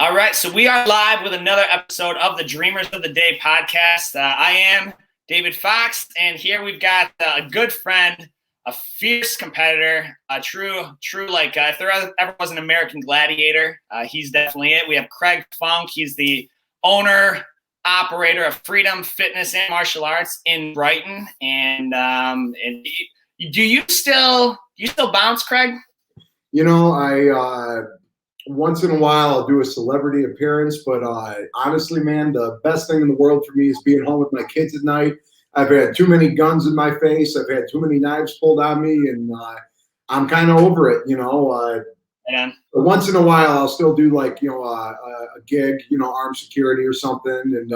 All right, so we are live with another episode of the Dreamers of the Day podcast. I am David Fox, and here we've got a good friend, a fierce competitor, a true like if there ever was an American gladiator, he's definitely it. We have Craig Funk. He's the owner, operator of Freedom Fitness and Martial Arts in Brighton. And do you still bounce, Craig? You know, I once in a while I'll do a celebrity appearance, but honestly, man, the best thing in the world for me is being home with my kids at night. I've had too many guns in my face. I've had too many knives pulled on me, and I'm kind of over it, you know. But once in a while I'll still do like, you know, a gig, you know, armed security or something, and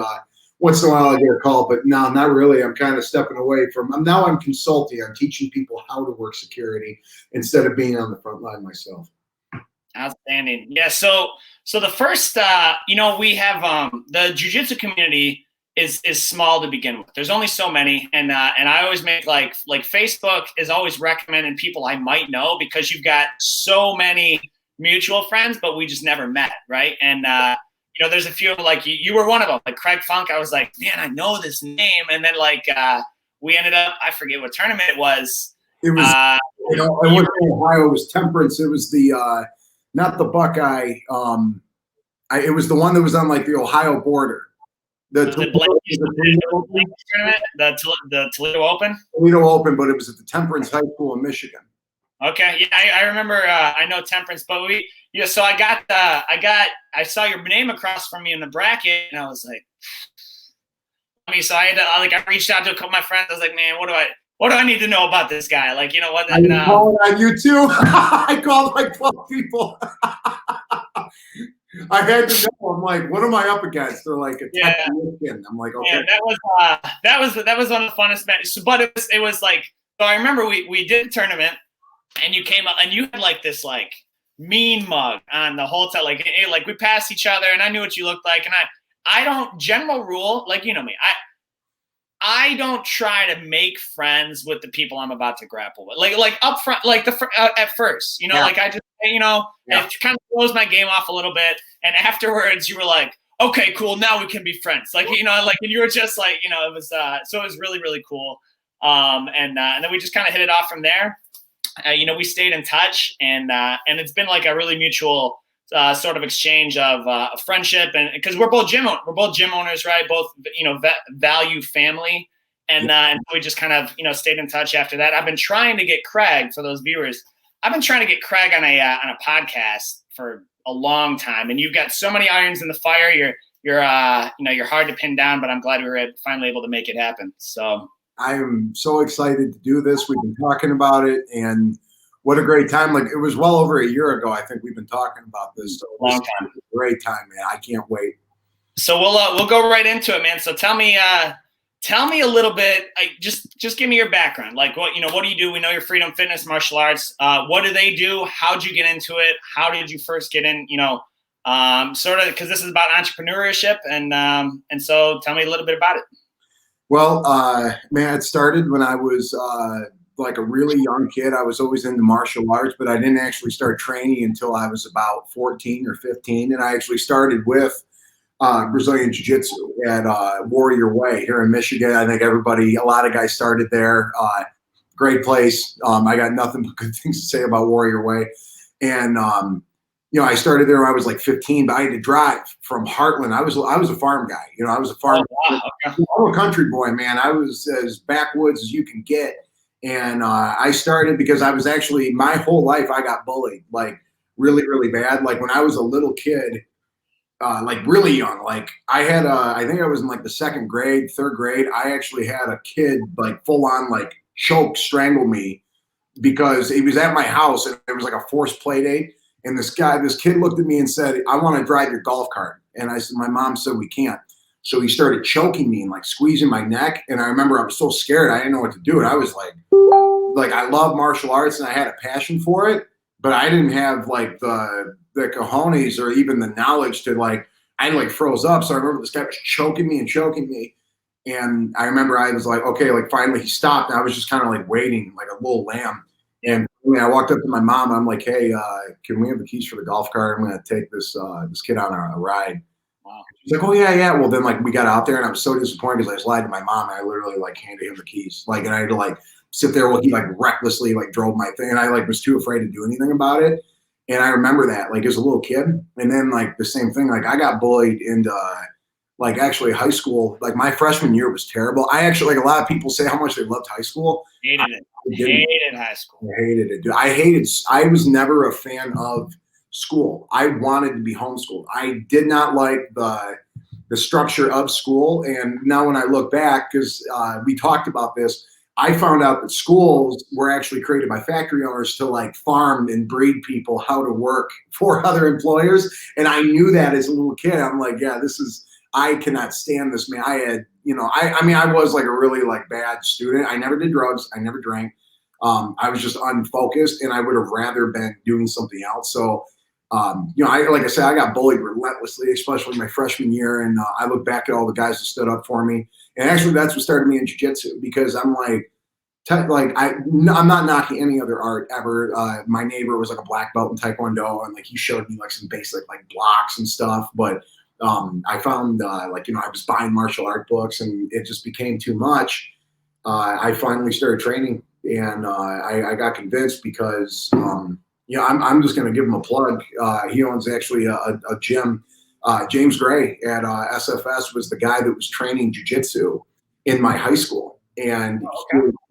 once in a while I get a call, but no, not really. I'm kind of stepping away from. I'm consulting. I'm teaching people how to work security instead of being on the front line myself. Outstanding. Yeah. So the first, we have the Jiu-Jitsu community is small to begin with. There's only so many, and I always make like Facebook is always recommending people I might know because you've got so many mutual friends, but we just never met, right? And there's a few like you were one of them, like Craig Funk. I was like, man, I know this name, and then we ended up, I forget what tournament it was. It was I went to Ohio. It was Temperance. It was the not the Buckeye. It was the one that was on like the Ohio border. The Toledo Open? Toledo Open, but it was at the Temperance High School in Michigan. Okay, yeah, I remember. I know Temperance, but so I saw your name across from me in the bracket, and I was like, so I had to I reached out to a couple of my friends. I was like, man, what do I need to know about this guy? Like, you know what? I called on you too. I called like 12 people. I had to know. I'm like, what am I up against? They're like, I'm like, okay. Yeah, that was one of the funnest matches. But it was like, so I remember we did a tournament, and you came up and you had like this like mean mug on the whole time. Like we passed each other, and I knew what you looked like, and I don't, general rule, like, you know me, I don't try to make friends with the people I'm about to grapple with. Like up front, like at first, you know, like I just, it kind of throws my game off a little bit. And afterwards you were like, okay, cool. Now we can be friends. Like, you know, like, and you were just like, you know, it was, so it was really, really cool. And then we just kind of hit it off from there. We stayed in touch, and it's been like a really mutual sort of exchange of friendship, and because we're both gym owners, right? Both, value family, and we just kind of stayed in touch after that. I've been trying to get Craig, for those viewers. I've been trying to get Craig on a podcast for a long time, and you've got so many irons in the fire. You're hard to pin down, but I'm glad we were finally able to make it happen. So I am so excited to do this. We've been talking about it, and what a great time. Like, it was well over a year ago, I think we've been talking about this. So long time. Great time, man. I can't wait. So we'll go right into it, man. So tell me a little bit, just give me your background. Like, what do you do? We know you're Freedom Fitness Martial Arts. What do they do? How'd you get into it? How did you first get in, sort of, because this is about entrepreneurship, and so tell me a little bit about it. Well, man, it started when I was like a really young kid. I was always into martial arts, but I didn't actually start training until I was about 14 or 15. And I actually started with Brazilian Jiu-Jitsu at Warrior Way here in Michigan. I think a lot of guys started there. Great place. I got nothing but good things to say about Warrior Way. And, I started there when I was like 15, but I had to drive from Heartland. I was a farm guy. I was a farm. Oh, wow. Okay. I'm a country boy, man. I was as backwoods as you can get. And I started because I was actually, my whole life I got bullied, like really, really bad. Like when I was a little kid, like really young, like I had I think I was in like the third grade. I actually had a kid like full on like choke strangle me because he was at my house and there was like a forced play date. And this kid looked at me and said, I want to drive your golf cart. And I said, my mom said we can't. So he started choking me and like squeezing my neck. And I remember I was so scared. I didn't know what to do. And I was like I love martial arts and I had a passion for it, but I didn't have like the cojones or even the knowledge to I like froze up. So I remember this guy was choking me. And I remember I was like, okay, like finally he stopped. And I was just kind of like waiting like a little lamb. And mean, I walked up to my mom. I'm like, hey, can we have the keys for the golf cart? I'm going to take this kid on a ride. Wow. She's like, oh, yeah, yeah. Well, then, like, we got out there, and I was so disappointed because I just lied to my mom, and I literally, like, handed him the keys. Like, and I had to, like, sit there while he, like, recklessly, like, drove my thing. And I, like, was too afraid to do anything about it. And I remember that, like, as a little kid. And then, like, the same thing. Like, I got bullied into like actually high school, like my freshman year was terrible. I actually, like a lot of people say how much they loved high school. Hated it. Hated high school. I hated it, dude. I was never a fan of school. I wanted to be homeschooled. I did not like the structure of school. And now when I look back, because we talked about this, I found out that schools were actually created by factory owners to like farm and breed people how to work for other employers. And I knew that as a little kid. I'm like, yeah, I cannot stand this, man. I had, I mean, I was like a really like bad student. I never did drugs. I never drank. I was just unfocused, and I would have rather been doing something else. So, like I said, I got bullied relentlessly, especially my freshman year. And I look back at all the guys that stood up for me. And actually, that's what started me in jiu-jitsu, because I'm like, I'm not knocking any other art ever. My neighbor was like a black belt in Taekwondo, and like he showed me like some basic like blocks and stuff. But I found I was buying martial art books, and it just became too much. I finally started training, and I got convinced because I'm just going to give him a plug. He owns actually a gym. James Gray at SFS was the guy that was training jiu-jitsu in my high school, and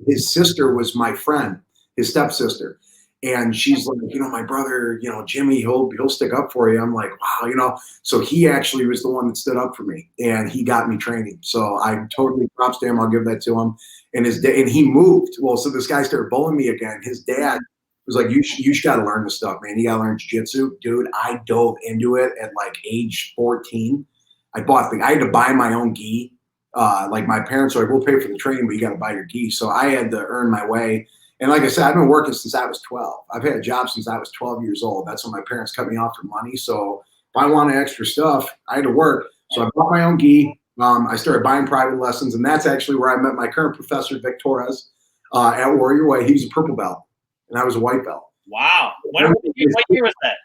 his sister was my friend, his stepsister. And she's like, my brother, Jimmy, he'll stick up for you. I'm like, wow, so he actually was the one that stood up for me, and he got me training. So I totally props to him. I'll give that to him. And and he moved. Well, so this guy started bullying me again. His dad was like, you got to learn this stuff, man. You got to learn jiu-jitsu. Dude, I dove into it at like age 14. I had to buy my own gi. Like my parents were like, we'll pay for the training, but you got to buy your gi. So I had to earn my way. And like I said, I've been working since I was 12. I've had a job since I was 12 years old. That's when my parents cut me off for money. So if I wanted extra stuff, I had to work. So I bought my own gi. I started buying private lessons. And that's actually where I met my current professor, Vic Torres, at Warrior Way. He was a purple belt, and I was a white belt. Wow. What year was that?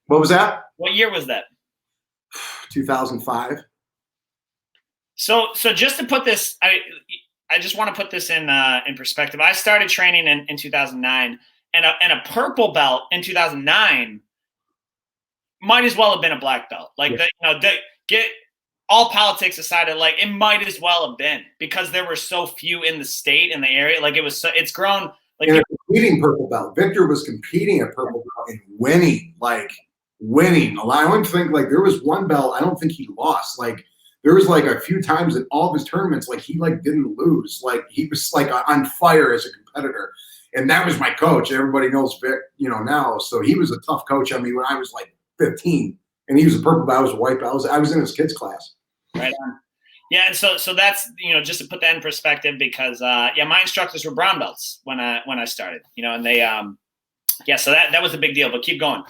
What was that? What year was that? 2005. So just to put this, I just want to put this in perspective. I started training in 2009, and a purple belt in 2009 might as well have been a black belt. Like, get all politics aside, like it might as well have been, because there were so few in the state, in the area. Like it's grown. Like competing purple belt. Victor was competing at purple belt and winning. I don't think like there was one belt I don't think he lost. Like there was like a few times in all of his tournaments, like he like didn't lose. Like he was like on fire as a competitor. And that was my coach. Everybody knows Vic, now. So he was a tough coach on me when I was like 15. And he was a purple belt, I was a white belt. I was in his kids class. Right on. Yeah, and so that's just to put that in perspective, because my instructors were brown belts when I started, and they so that was a big deal. But keep going.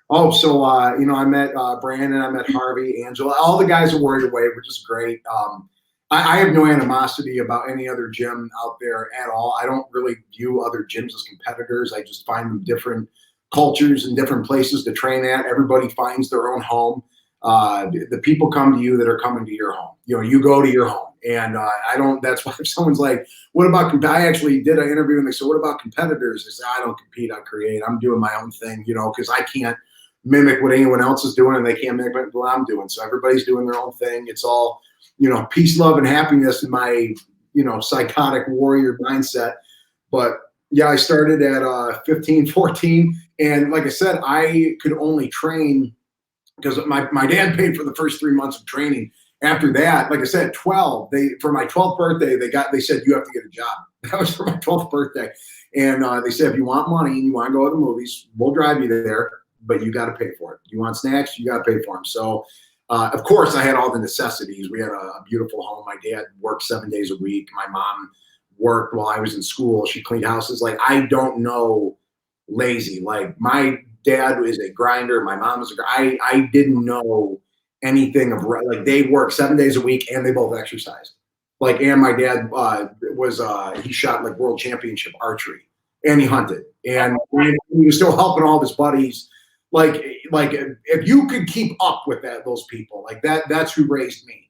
Oh, so I met Brandon, I met Harvey, Angela, all the guys at Warrior Way were just great. I have no animosity about any other gym out there at all. I don't really view other gyms as competitors. I just find them different cultures and different places to train at. Everybody finds their own home. The people come to you that are coming to your home. You go to your home. And that's why if someone's like, what about, I actually did an interview and they said, what about competitors? I said, I don't compete, I create. I'm doing my own thing, because I can't mimic what anyone else is doing, and they can't mimic what I'm doing. So everybody's doing their own thing. It's all, peace, love, and happiness in my, psychotic warrior mindset. But yeah, I started at 15, 14. And like I said, I could only train because my dad paid for the first 3 months of training. After that, like I said, 12, for my 12th birthday, they said, you have to get a job. That was for my 12th birthday. And they said, if you want money and you want to go to the movies, we'll drive you there, but you got to pay for it. You want snacks, you got to pay for them. So, of course, I had all the necessities. We had a beautiful home. My dad worked 7 days a week. My mom worked while I was in school. She cleaned houses. Like, I don't know lazy. Like, my dad is a grinder. My mom is I didn't know anything of, like, they worked 7 days a week and they both exercised. Like, and my dad he shot like world championship archery. and he hunted. And he was still helping all of his buddies. Like if you could keep up with those people, like that's who raised me.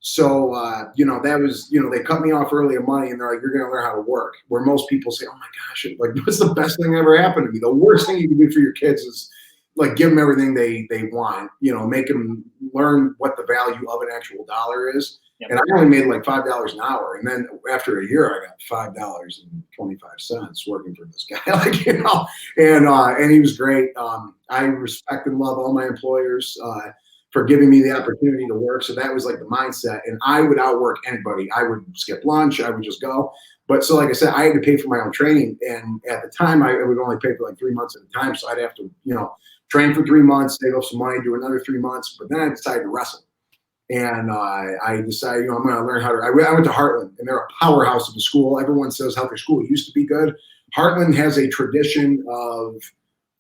So, that was, they cut me off early in money and they're like, you're going to learn how to work. Where most people say, oh my gosh, like, what's the best thing that ever happened to me? The worst thing you can do for your kids is like, give them everything they want, make them learn what the value of an actual dollar is. Yep. And I only made like $5 an hour. And then after a year, I got $5.25 working for this guy, and he was great. I respect and love all my employers, for giving me the opportunity to work. So that was like the mindset. And I would outwork anybody. I would skip lunch. I would just go. But so like I said, I had to pay for my own training. And at the time, I would only pay for like 3 months at a time. So I'd have to, train for 3 months, save up some money, do another 3 months. But then I decided to wrestle. And I decided, I'm going to learn how to. I went to Heartland, and they're a powerhouse of a school. Everyone says how their school used to be good. Heartland has a tradition of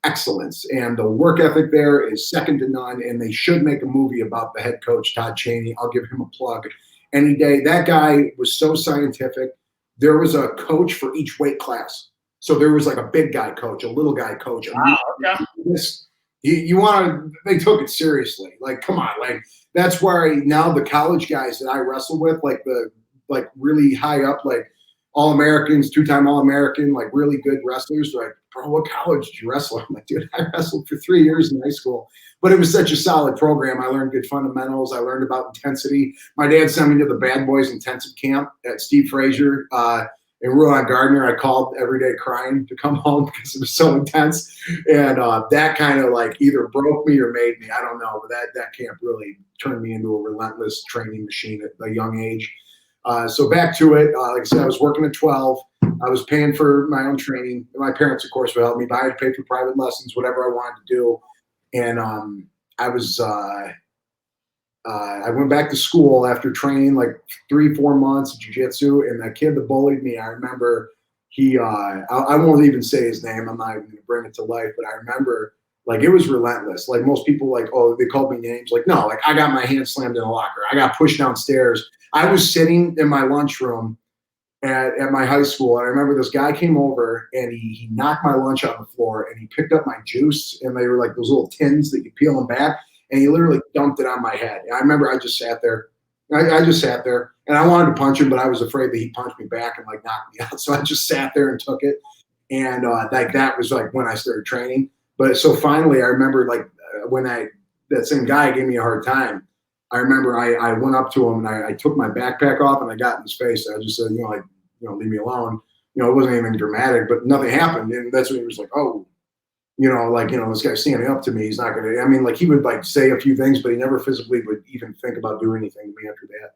excellence, and the work ethic there is second to none. And they should make a movie about the head coach, Todd Chaney. I'll give him a plug any day. That guy was so scientific. There was a coach for each weight class. So there was like a big guy coach, a little guy coach. Wow, okay. They took it seriously. Like, come on. Like, that's where now the college guys that I wrestle with, like really high up, like All-Americans, 2-time All-American, like really good wrestlers. They're like, bro, what college did you wrestle? I'm like, dude, I wrestled for 3 years in high school. But it was such a solid program. I learned good fundamentals. I learned about intensity. My dad sent me to the Bad Boys intensive camp at Steve Frazier in Rouen Gardner. I called every day crying to come home because it was so intense. And that kind of like either broke me or made me. I don't know. But that camp really turned me into a relentless training machine at a young age. So back to it. Like I said, I was working at 12. I was paying for my own training. My parents, of course, would help me, but I had to pay for private lessons, whatever I wanted to do. And I went back to school after training like 3-4 months of jiu-jitsu. And that kid that bullied me, I remember I won't even say his name. I'm not even going to bring it to life, but I remember like it was relentless. Like most people like, oh, they called me names. Like, no, like I got my hand slammed in a locker. I got pushed downstairs. I was sitting in my lunchroom at my high school. And I remember this guy came over and he knocked my lunch on the floor and he picked up my juice, and they were like those little tins that you peel them back, and he literally dumped it on my head. And I remember I just sat there. I just sat there, and I wanted to punch him, but I was afraid that he'd punch me back and like knock me out. So I just sat there and took it. And like that was like when I started training. But so finally I remember like when that same guy gave me a hard time, I remember I went up to him and I took my backpack off and I got in his face. And I just said, leave me alone. It wasn't anything dramatic, but nothing happened. And that's when he was like, oh, this guy's standing up to me. He's not going to, like he would like say a few things, but he never physically would even think about doing anything to me after that.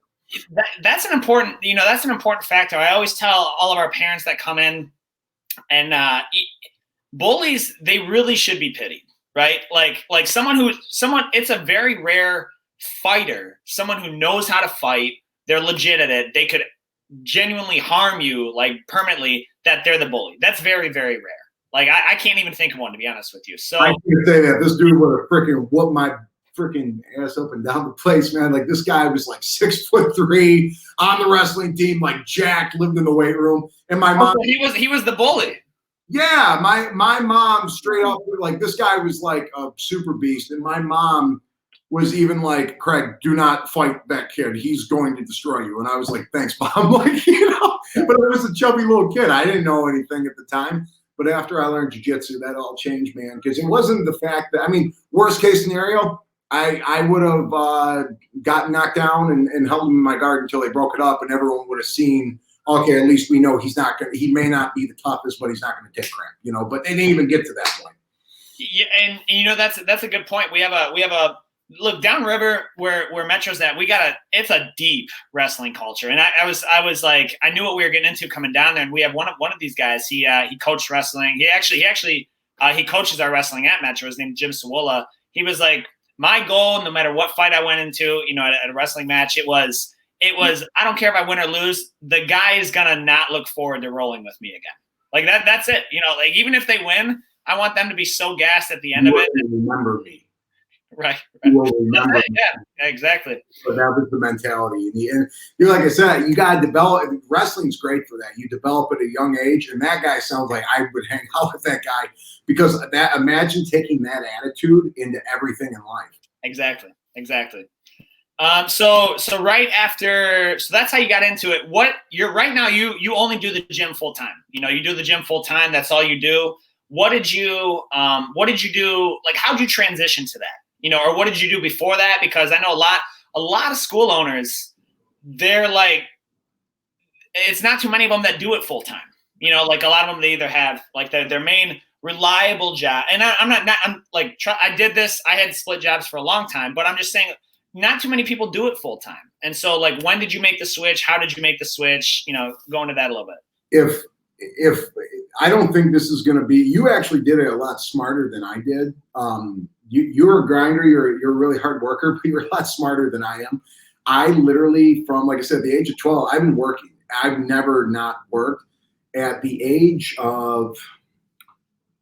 That's an important factor. I always tell all of our parents that come in, and bullies, they really should be pitied, right? Like someone it's a very rare fighter, someone who knows how to fight. They're legit at it. They could genuinely harm you like permanently, that they're the bully. That's very, very rare. Like I can't even think of one, to be honest with you. So I can say that this dude would have freaking whooped my freaking ass up and down the place, man. Like this guy was like 6'3" on the wrestling team, like jacked, lived in the weight room. And my mom, he was the bully. Yeah, my mom straight up, like this guy was like a super beast, and my mom was even like, Craig, do not fight that kid. He's going to destroy you. And I was like, thanks, Mom. Like, but I was a chubby little kid. I didn't know anything at the time. But after I learned jiu-jitsu, that all changed, man. Because it wasn't the fact that, worst case scenario, I would have gotten knocked down and held him in my guard until they broke it up, and everyone would have seen, okay, at least we know he may not be the toughest, but he's not going to take crap, But they didn't even get to that point. Yeah, and that's a good point. We have a look downriver where Metro's at. It's a deep wrestling culture, and I was like, I knew what we were getting into coming down there. And we have one of these guys. He coached wrestling. He actually coaches our wrestling at Metro. His name is Jim Sawola. He was like, my goal, no matter what fight I went into, at a wrestling match, it was I don't care if I win or lose. The guy is gonna not look forward to rolling with me again. Like that's it. Like even if they win, I want them to be so gassed at the end of it. Remember me. Right. You will remember. Yeah, exactly. But that was the mentality. And you're like I said, you got to develop. Wrestling's great for that. You develop at a young age, and that guy sounds like I would hang out with that guy because that. Imagine taking that attitude into everything in life. Exactly. So right after, so that's how you got into it. What you're right now, you only do the gym full time. You do the gym full time. That's all you do. What did you do? Like, how'd you transition to that? Or what did you do before that? Because I know a lot of school owners, they're like, it's not too many of them that do it full time. Like a lot of them, they either have like their main reliable job. And I did this. I had split jobs for a long time, but I'm just saying, not too many people do it full time. And so, like, when did you make the switch? How did you make the switch? Go into that a little bit. If I don't think this is going to be, you actually did it a lot smarter than I did. You're a grinder. You're a really hard worker, but you're a lot smarter than I am. I literally, from, like I said, the age of 12, I've been working. I've never not worked. At the age of,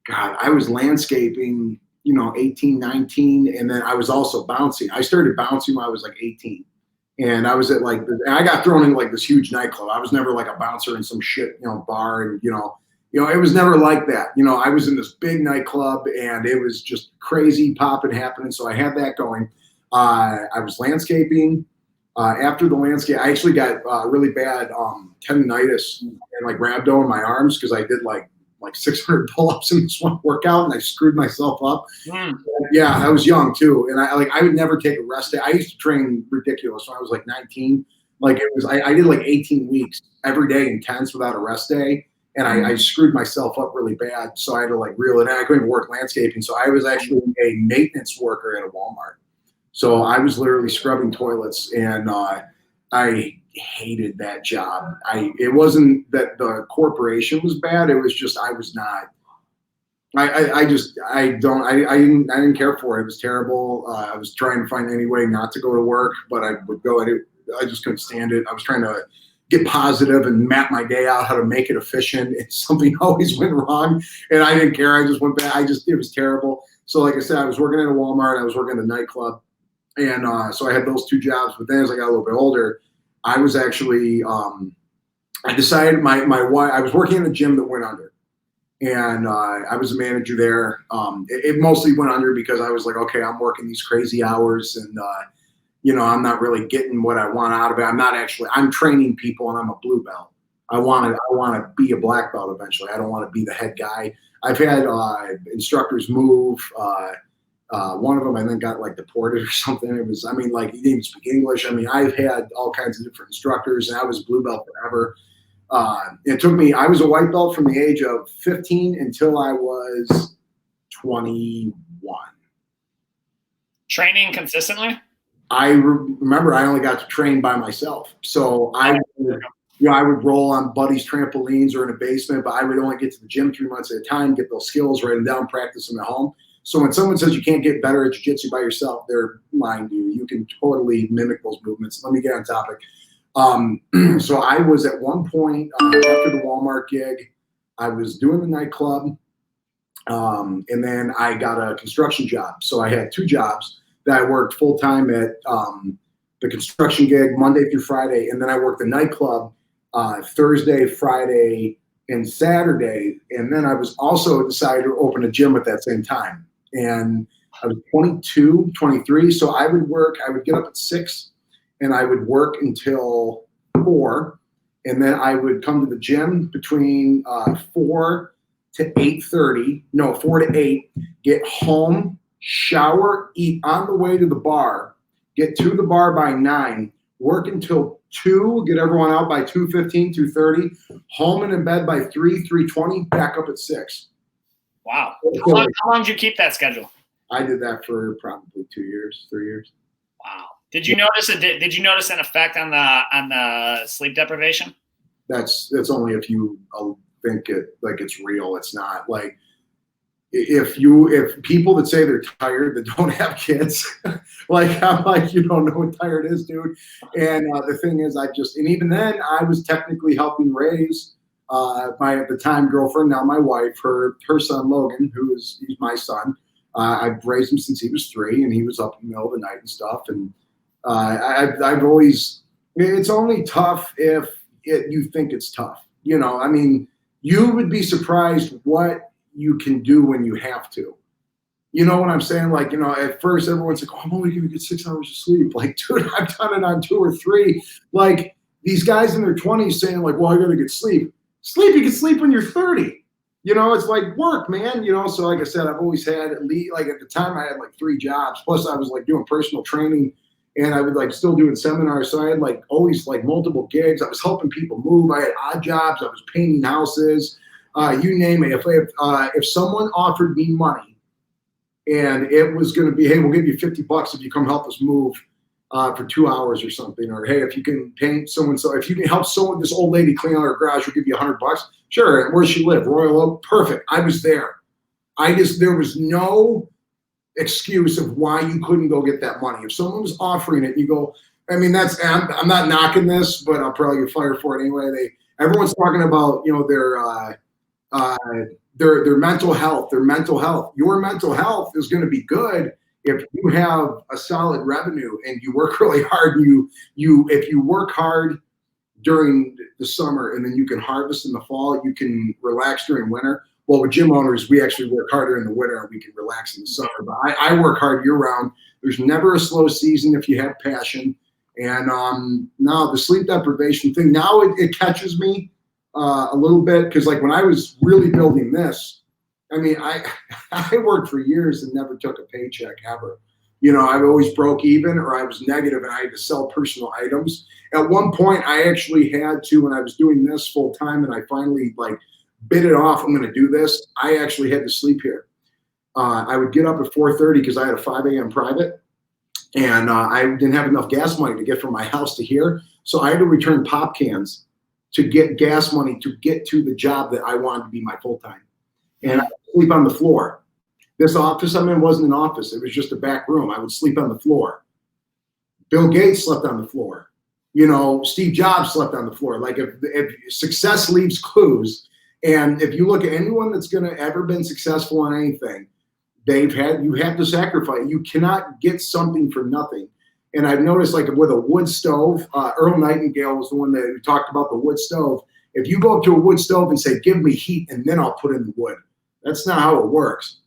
God, I was landscaping, 18, 19. And then I was also bouncing. I started bouncing when I was like 18. And I was at and I got thrown in like this huge nightclub. I was never like a bouncer in some shit, bar. And, it was never like that. I was in this big nightclub and it was just crazy popping happening. So I had that going. I was landscaping. After the landscape, I actually got really bad tendonitis and like rhabdo in my arms because I did like 600 pull-ups in this one workout and I screwed myself up. Yeah, I was young too. And I would never take a rest day. I used to train ridiculous when I was like 19. Like I did like 18 weeks every day intense without a rest day. And I screwed myself up really bad. So I had to like reel it in. I couldn't even work landscaping. So I was actually a maintenance worker at a Walmart. So I was literally scrubbing toilets and I hated that job. It wasn't that the corporation was bad. It was just I was not. I didn't care for it. It was terrible. I was trying to find any way not to go to work, but I would go. I just couldn't stand it. I was trying to get positive and map my day out, how to make it efficient. And something always went wrong, and I didn't care. I just went back. It was terrible. So like I said, I was working at a Walmart. I was working at a nightclub, and so I had those two jobs. But then as I got a little bit older, I was actually, I decided my wife, I was working in a gym that went under and I was a manager there. It mostly went under because I was like, okay, I'm working these crazy hours and, I'm not really getting what I want out of it. I'm training people and I'm a blue belt. I want to be a black belt eventually. I don't want to be the head guy. I've had instructors move. One of them, I think, got like deported or something. He didn't even speak English. I've had all kinds of different instructors, and I was blue belt forever. It took me, I was a white belt from the age of 15 until I was 21. Training consistently? I remember I only got to train by myself. So I would roll on buddies' trampolines or in a basement, but I would only get to the gym 3 months at a time, get those skills, write them down, practice them at home. So when someone says you can't get better at jiu-jitsu by yourself, they're lying to you. You can totally mimic those movements. Let me get on topic. So I was at one point after the Walmart gig, I was doing the nightclub, and then I got a construction job. So I had two jobs that I worked full-time at the construction gig Monday through Friday, and then I worked the nightclub Thursday, Friday, and Saturday. And then I was also decided to open a gym at that same time. And I was 22, 23. So I would get up at 6 and I would work until 4. And then I would come to the gym between 4 to 8:30, no, 4 to 8, get home, shower, eat on the way to the bar, get to the bar by 9, work until 2, get everyone out by 2:15, 2:30, home and in bed by 3, 3:20, back up at 6. Wow. How long did you keep that schedule? I did that for probably 2 years, 3 years. Wow. Did you notice an effect on the sleep deprivation? That's only if you think it like it's real. It's not like if people that say they're tired that don't have kids, like I'm like, you don't know what tired is, dude. And the thing is, and even then I was technically helping raise my at the time girlfriend, now my wife, her son Logan, he's my son. I've raised him since he was 3, and he was up in the middle of the night and stuff. And I've always, it's only tough if you think it's tough. You know, I mean, you would be surprised what you can do when you have to. You know what I'm saying? Like, you know, at first everyone's like, oh, I'm only going to get 6 hours of sleep. Like, dude, I've done it on 2 or 3. Like, these guys in their 20s saying, like, well, I got to get sleep. Sleep, you can sleep when you're 30. You know, it's like work, man. You know, so like I said, I've always had at least, like at the time I had like 3 jobs. Plus I was like doing personal training, and I was like still doing seminars. So I had like always like multiple gigs. I was helping people move. I had odd jobs. I was painting houses. You name it. If someone offered me money, and it was going to be, hey, we'll give you $50 if you come help us move for 2 hours or something. Or, hey, if you can paint so-and-so, if you can help this old lady clean out her garage, we'll give you $100. Sure. Where does she live? Royal Oak. Perfect. I was there. There was no excuse of why you couldn't go get that money. If someone was offering it, you go, I mean, I'm not knocking this, but I'll probably get fired for it anyway. Everyone's talking about, you know, their mental health, Your mental health is going to be good if you have a solid revenue and you work really hard. If you work hard during the summer and then you can harvest in the fall, you can relax during winter. Well, with gym owners, we actually work harder in the winter and we can relax in the summer. But I work hard year round. There's never a slow season if you have passion. And now the sleep deprivation thing, now it catches me a little bit, because like when I was really building this, I mean, I worked for years and never took a paycheck ever. You know, I always broke even, or I was negative, and I had to sell personal items. At one point, I actually had to, when I was doing this full time, and I finally like bit it off. I'm going to do this. I actually had to sleep here. I would get up at 4:30 because I had a 5 a.m. private, and I didn't have enough gas money to get from my house to here, so I had to return pop cans to get gas money to get to the job that I wanted to be my full time. And I would sleep on the floor. This office I'm in wasn't an office. It was just a back room. I would sleep on the floor. Bill Gates slept on the floor. You know, Steve Jobs slept on the floor. Like if success leaves clues, and if you look at anyone that's going to ever been successful on anything, you have to sacrifice. You cannot get something for nothing. And I've noticed, like with a wood stove, Earl Nightingale was the one that talked about the wood stove. If you go up to a wood stove and say, give me heat, and then I'll put in the wood, that's not how it works.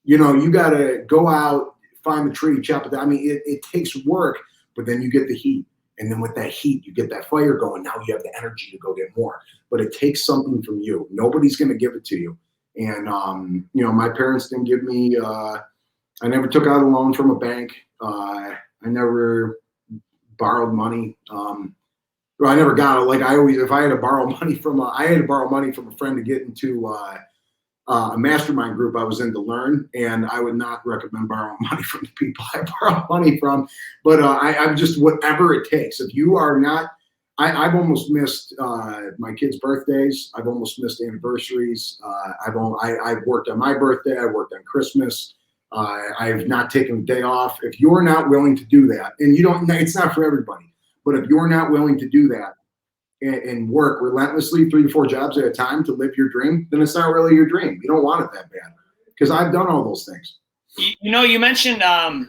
You know, you got to go out, find the tree, chop it down. I mean, it takes work, but then you get the heat. And then with that heat, you get that fire going. Now you have the energy to go get more. But it takes something from you. Nobody's going to give it to you. And, you know, my parents didn't give me, I never took out a loan from a bank. I never borrowed money. I never got it. Like if I had to borrow money from I had to borrow money from a friend to get into a mastermind group I was in to learn, and I would not recommend borrowing money from the people I borrow money from. But I'm just whatever it takes. If you are not, I've almost missed my kids' birthdays. I've almost missed anniversaries. I've worked on my birthday. I worked on Christmas. I've not taken a day off. If you're not willing to do that, and you don't, it's not for everybody, but if you're not willing to do that and work relentlessly 3 to 4 jobs at a time to live your dream, then it's not really your dream. You don't want it that bad, because I've done all those things. You know, you mentioned, I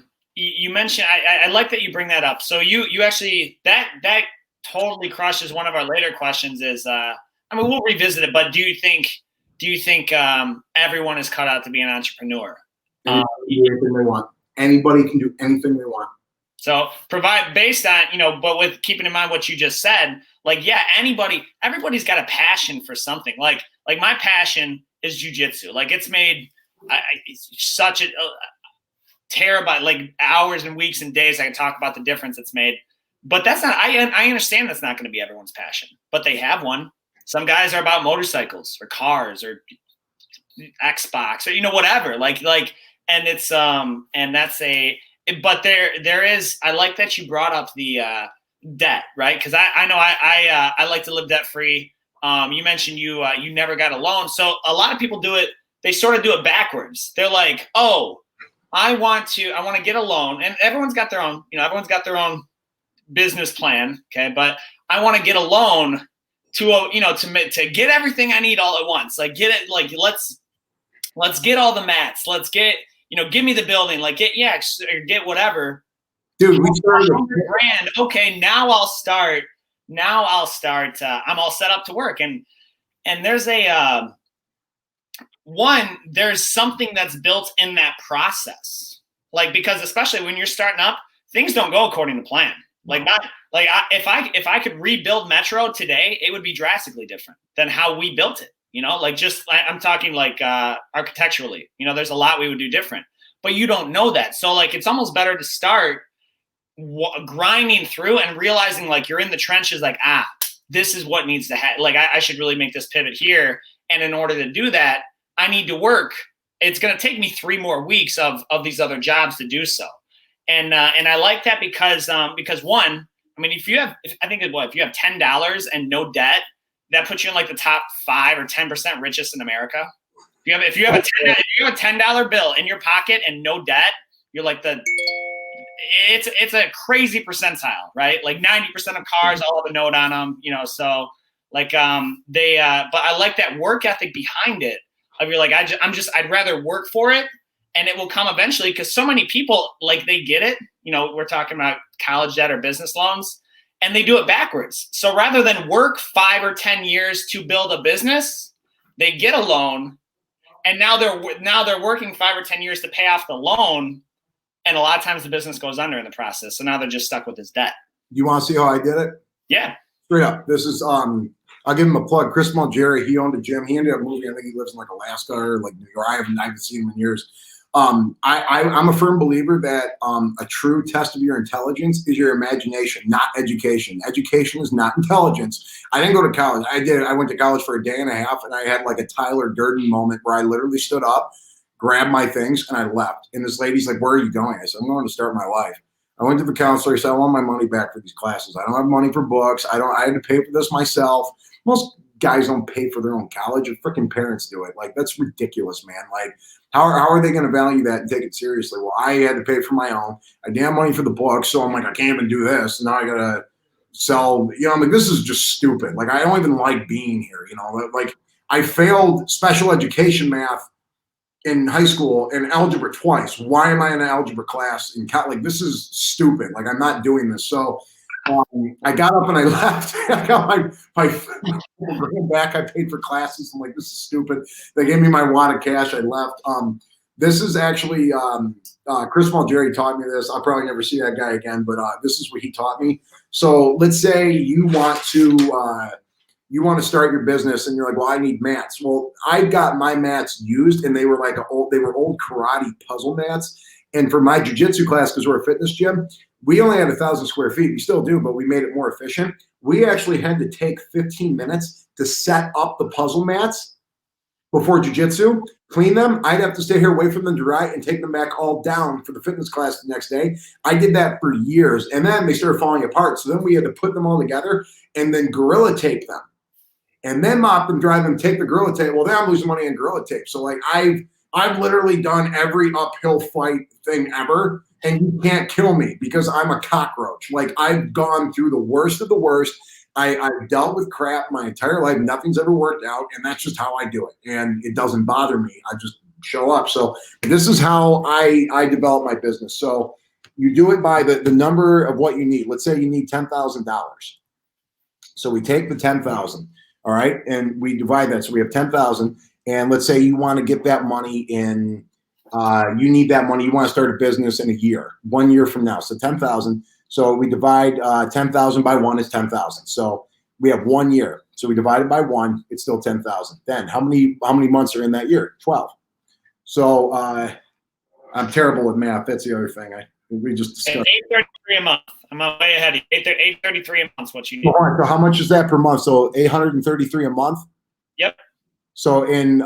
like that you bring that up. So you actually, that totally crushes one of our later questions is, I mean, we'll revisit it, but do you think everyone is cut out to be an entrepreneur? Anything they want. Anybody can do anything they want. So based on, you know, but with keeping in mind what you just said, like, yeah, everybody's got a passion for something. Like my passion is jiu-jitsu. Like it's made it's such a terabyte, like hours and weeks and days I can talk about the difference it's made. But that's not, I understand that's not going to be everyone's passion, but they have one. Some guys are about motorcycles or cars or Xbox or, you know, whatever, like, and it's, and that's but there is, I like that you brought up the debt, right? Cause I know I like to live debt free. You mentioned you never got a loan. So a lot of people do it. They sort of do it backwards. They're like, oh, I want to get a loan, and everyone's got their own business plan. Okay. But I want to get a loan to get everything I need all at once. Like get it, like let's get all the mats. Let's get, give me the building, like get whatever. Dude, we started $100,000. Okay, now I'll start. I'm all set up to work. And there's there's something that's built in that process. Like, because especially when you're starting up, things don't go according to plan. If I could rebuild Metro today, it would be drastically different than how we built it. I'm talking like architecturally. There's a lot we would do different, but you don't know that. So like, it's almost better to start grinding through and realizing like you're in the trenches. Like, this is what needs to happen. Like, I should really make this pivot here. And in order to do that, I need to work. It's going to take me 3 more weeks of these other jobs to do so. And I like that because one, I mean, if you have $10 and no debt, that puts you in like the top 5 or 10% richest in America. If you have a $10 bill in your pocket and no debt, you're like it's a crazy percentile, right? Like 90% of cars all have a note on them, so like, but I like that work ethic behind it. You're like, I'd rather work for it and it will come eventually, because so many people, like, they get it. We're talking about college debt or business loans, and they do it backwards. So rather than work 5 or 10 years to build a business, they get a loan, and now they're working 5 or 10 years to pay off the loan. And a lot of times the business goes under in the process. So now they're just stuck with this debt. You want to see how I did it? Yeah. Straight up. This is, I'll give him a plug. Chris Malgeri, he owned a gym. He ended up moving. I think he lives in like Alaska or like New York. I haven't seen him in years. I'm a firm believer that a true test of your intelligence is your imagination, not education. Education is not intelligence. I didn't go to college. I went to college for a day and a half, and I had like a Tyler Durden moment where I literally stood up, grabbed my things, and I left. And this lady's like, "Where are you going?" I said, "I'm going to start my life." I went to the counselor. He said, "I want my money back for these classes. I don't have money for books. I had to pay for this myself." Most guys don't pay for their own college. Your freaking parents do it. Like, that's ridiculous, man. Like, how are they going to value that and take it seriously? Well, I had to pay for my own. I didn't have money for the book, so I'm like, I can't even do this. Now I got to sell. I'm like, this is just stupid. Like, I don't even like being here. Like, I failed special education math in high school and algebra twice. Why am I in an algebra class in college? Like, this is stupid. Like, I'm not doing this. So I got up and I left. I got my grand back. I paid for classes. I'm like, this is stupid. They gave me my wad of cash. I left. This is actually Chris Malgeri taught me this. I'll probably never see that guy again, but this is what he taught me. So let's say you want to start your business and you're like, well, I need mats. Well, I got my mats used, and they were old karate puzzle mats. And for my jiu-jitsu class, because we're a fitness gym, we only had 1,000 square feet. We still do, but we made it more efficient. We actually had to take 15 minutes to set up the puzzle mats before jiu-jitsu, clean them. I'd have to stay here, wait for them to dry, and take them back all down for the fitness class the next day. I did that for years, and then they started falling apart. So then we had to put them all together and then Gorilla Tape them, and then mop them, dry them, take the Gorilla Tape. Well, then I'm losing money on Gorilla Tape. So like I've literally done every uphill fight thing ever, and you can't kill me because I'm a cockroach. Like, I've gone through the worst of the worst. I've dealt with crap my entire life. Nothing's ever worked out, and that's just how I do it. And it doesn't bother me. I just show up. So this is how I develop my business. So you do it by the number of what you need. Let's say you need $10,000. So we take the 10,000, all right, and we divide that. So we have 10,000. And let's say you want to get that money in, you need that money. You want to start a business in a year, 1 year from now. So 10,000. So we divide 10,000 by 1 is 10,000. So we have 1 year. So we divide it by 1, it's still 10,000. Then how many months are in that year? 12. So I'm terrible with math. That's the other thing. We just discussed. $833 a month. I'm way ahead. $833 a month is what you need. So how much is that per month? So $833 a month. Yep. So in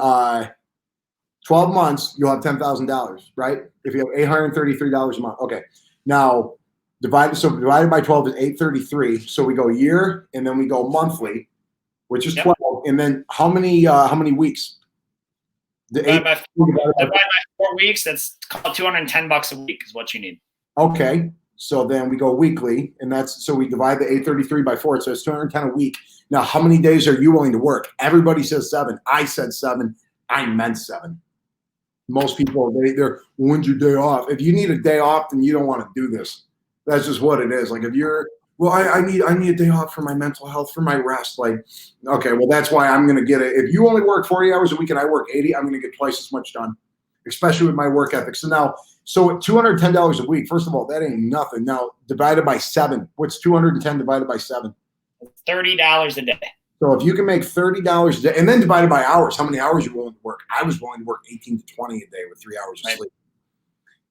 12 months, you'll have $10,000, right? If you have $833 a month. Okay. Now, divided by 12 is 833. So we go year, and then we go monthly, which is 12. And then how many weeks? Divided by 4 weeks, that's called $210 a week is what you need. Okay. So then we go weekly, and so we divide the 833 by 4. So it's 210 a week. Now, how many days are you willing to work? Everybody says 7. I said 7. I meant 7. Most people, they're, when's your day off? If you need a day off, then you don't want to do this. That's just what it is. Like if you're, well, I need a day off for my mental health, for my rest. Like, okay, well, that's why I'm going to get it. If you only work 40 hours a week and I work 80, I'm going to get twice as much done, especially with my work ethic. So now, so at $210 a week, first of all, that ain't nothing. Now, divided by 7, what's 210 divided by 7? $30 a day. So if you can make $30 a day, and then divided by hours, how many hours you're willing to work? I was willing to work 18 to 20 a day with 3 hours of sleep.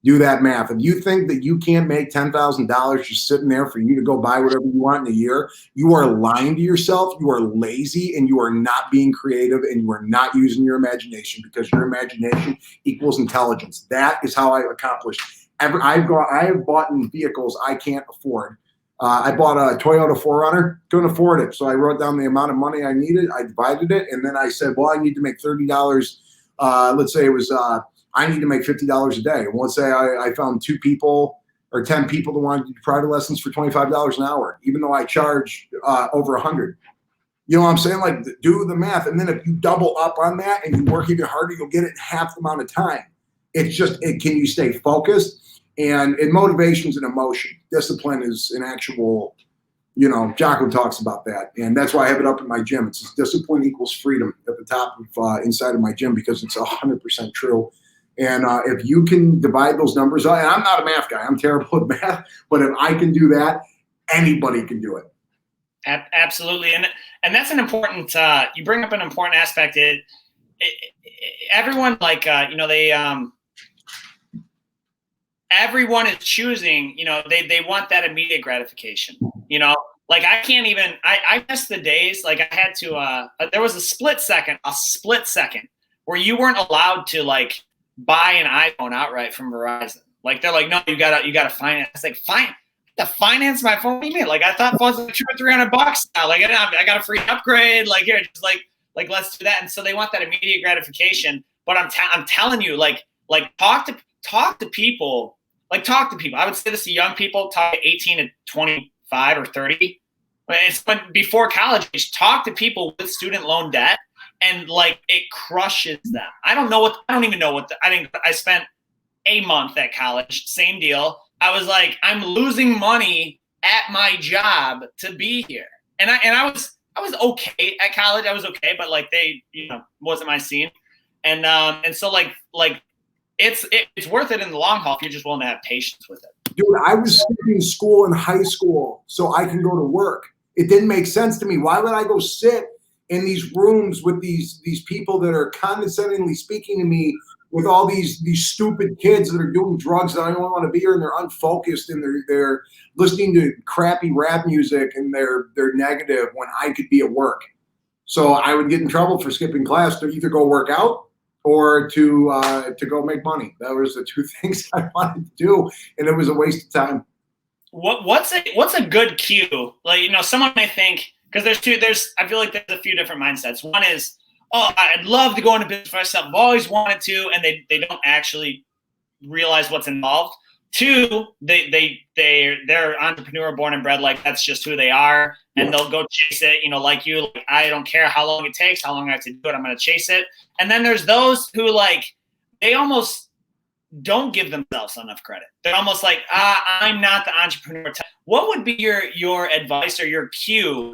Do that math. If you think that you can't make $10,000 just sitting there for you to go buy whatever you want in a year, you are lying to yourself. You are lazy, and you are not being creative, and you are not using your imagination, because your imagination equals intelligence. That is how I've accomplished. I have bought in vehicles I can't afford. I bought a Toyota 4Runner, couldn't afford it. So I wrote down the amount of money I needed. I divided it. And then I said, well, I need to make $30. Let's say it was, I need to make $50 a day. And let's say I found 2 people or 10 people that wanted to do private lessons for $25 an hour, even though I charge over 100. You know what I'm saying? Like, do the math. And then if you double up on that and you work even harder, you'll get it in half the amount of time. It's just, can you stay focused? And motivation is an emotion. Discipline is an actual, you know, Jocko talks about that. And that's why I have it up in my gym. It's discipline equals freedom at the top of inside of my gym, because it's 100% true. And if you can divide those numbers out, and I'm not a math guy, I'm terrible at math, but if I can do that, anybody can do it. Absolutely. And that's an important, you bring up an important aspect. Everyone, like, you know, everyone is choosing, you know, they want that immediate gratification, you know, like I can't even, I miss the days, like I had to, there was a split second where you weren't allowed to like buy an iPhone outright from Verizon. Like they're like, no, you gotta finance. It's like, fine, to finance my phone. What do you mean? Like I thought phones were $200 or $300 now. Like I got a free upgrade. Like here, just like let's do that. And so they want that immediate gratification. But I'm telling you, like talk to people. Like talk to people. I would say this to young people, talk to 18 to 25 or 30. But before college age, talk to people with student loan debt, and like it crushes them. I don't even know what I spent a month at college, same deal. I was like, I'm losing money at my job to be here. And I was okay at college. I was okay, but like they, you know, wasn't my scene. And so like it's worth it in the long haul if you're just willing to have patience with it. Dude, I was skipping school in high school so I can go to work. It didn't make sense to me. Why would I go sit in these rooms with these people that are condescendingly speaking to me, with all these stupid kids that are doing drugs that I don't want to be here, and they're unfocused, and they're listening to crappy rap music, and they're negative when I could be at work. So I would get in trouble for skipping class to either go work out or to go make money. That was the 2 things I wanted to do, and it was a waste of time. What's a good cue? Like, you know, someone may think, because I feel like there's a few different mindsets. One is, oh, I'd love to go into business for myself. I've always wanted to, and they don't actually realize what's involved. 2, they're entrepreneur born and bred, like that's just who they are, and they'll go chase it. You know, like you, like, I don't care how long it takes, how long I have to do it, I'm going to chase it. And then there's those who like they almost don't give themselves enough credit. They're almost like, I'm not the entrepreneur type. What would be your advice or your cue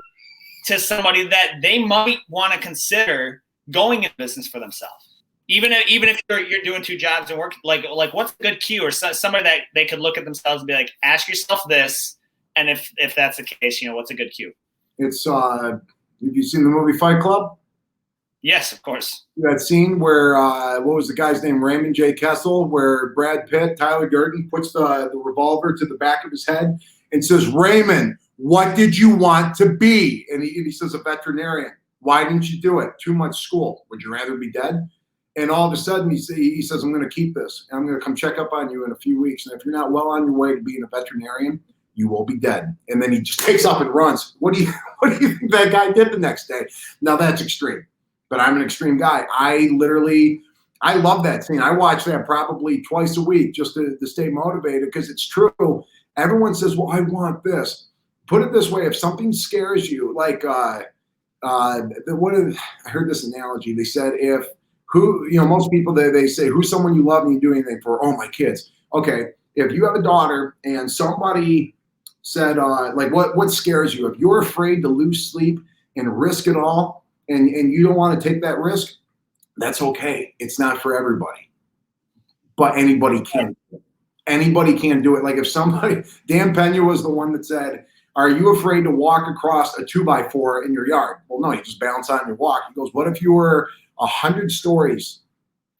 to somebody that they might want to consider going in business for themselves? Even if you're doing 2 jobs and work, like what's a good cue, or somebody that they could look at themselves and be like, ask yourself this, and if that's the case, you know, what's a good cue? It's have you seen the movie Fight Club? Yes, of course. That scene where what was the guy's name? Raymond J. Kessel, where Brad Pitt, Tyler Durden, puts the revolver to the back of his head and says, "Raymond, what did you want to be?" And he says, "A veterinarian." "Why didn't you do it?" "Too much school." "Would you rather be dead?" And all of a sudden he says, "I'm going to keep this, and I'm going to come check up on you in a few weeks. And if you're not well on your way to being a veterinarian, you will be dead." And then he just takes up and runs. What do you think that guy did the next day? Now that's extreme, but I'm an extreme guy. I love that scene. I watch that probably twice a week just to stay motivated, because it's true. Everyone says, "Well, I want this." Put it this way: if something scares you, like I heard this analogy. They said, if who, most people, they say, who's someone you love and you do anything for? Oh, my kids. Okay. If you have a daughter and somebody said, like, what scares you? If you're afraid to lose sleep and risk it all and you don't want to take that risk, that's okay. It's not for everybody, but anybody can. Anybody can do it. Like if somebody, Dan Pena was the one that said, are you afraid to walk across a 2x4 in your yard? Well, no, you just bounce on your walk. He goes, what if you were 100 stories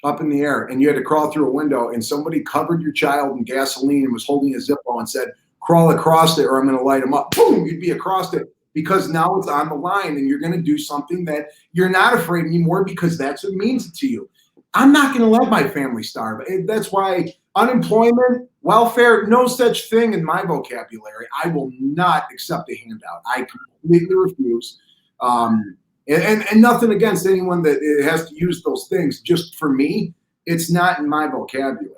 up in the air and you had to crawl through a window and somebody covered your child in gasoline and was holding a Zippo and said, crawl across it or I'm going to light them up. Boom, you'd be across it because now it's on the line and you're going to do something that you're not afraid anymore because that's what means to you. I'm not going to let my family starve. That's why unemployment, welfare, no such thing in my vocabulary. I will not accept a handout. I completely refuse. And nothing against anyone that has to use those things. Just for me, it's not in my vocabulary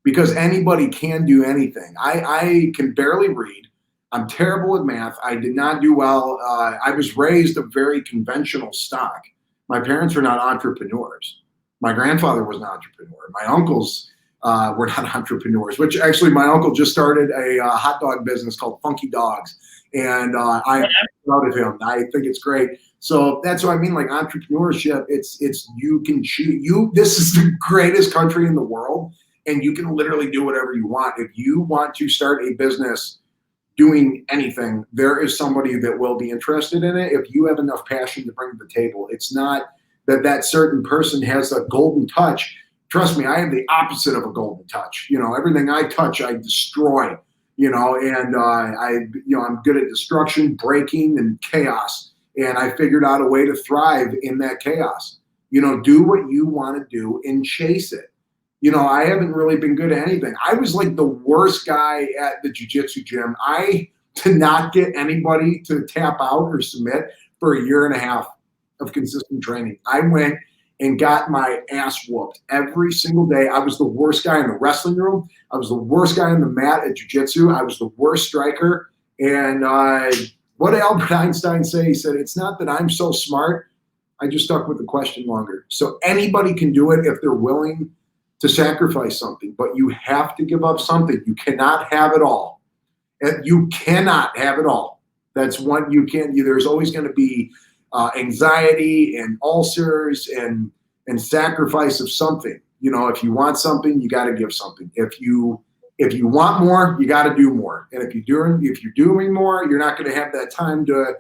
because anybody can do anything. I can barely read. I'm terrible at math. I did not do well. I was raised a very conventional stock. My parents are not entrepreneurs. My grandfather was an entrepreneur. My uncles were not entrepreneurs, which actually my uncle just started a hot dog business called Funky Dogs. And I'm proud of him. I think it's great. So that's what I mean, like entrepreneurship, it's you can choose. This is the greatest country in the world, and you can literally do whatever you want. If you want to start a business doing anything, there is somebody that will be interested in it if you have enough passion to bring to the table. It's not that certain person has a golden touch. Trust me, I have the opposite of a golden touch. Everything I touch, I destroy. And I'm good at destruction, breaking, and chaos. And I figured out a way to thrive in that chaos. Do what you want to do and chase it. I haven't really been good at anything. I was like the worst guy at the jiu-jitsu gym. I did not get anybody to tap out or submit for a year and a half of consistent training. I went and got my ass whooped every single day. I was the worst guy in the wrestling room. I was the worst guy on the mat at jiu-jitsu. I was the worst striker. And what did Albert Einstein say? He said, it's not that I'm so smart. I just stuck with the question longer. So anybody can do it if they're willing to sacrifice something, but you have to give up something. You cannot have it all. You cannot have it all. That's one you can't. There's always going to be anxiety and ulcers and sacrifice of something. If you want something, you got to give something. If you want more, you got to do more. And if you're doing more, you're not going to have that time to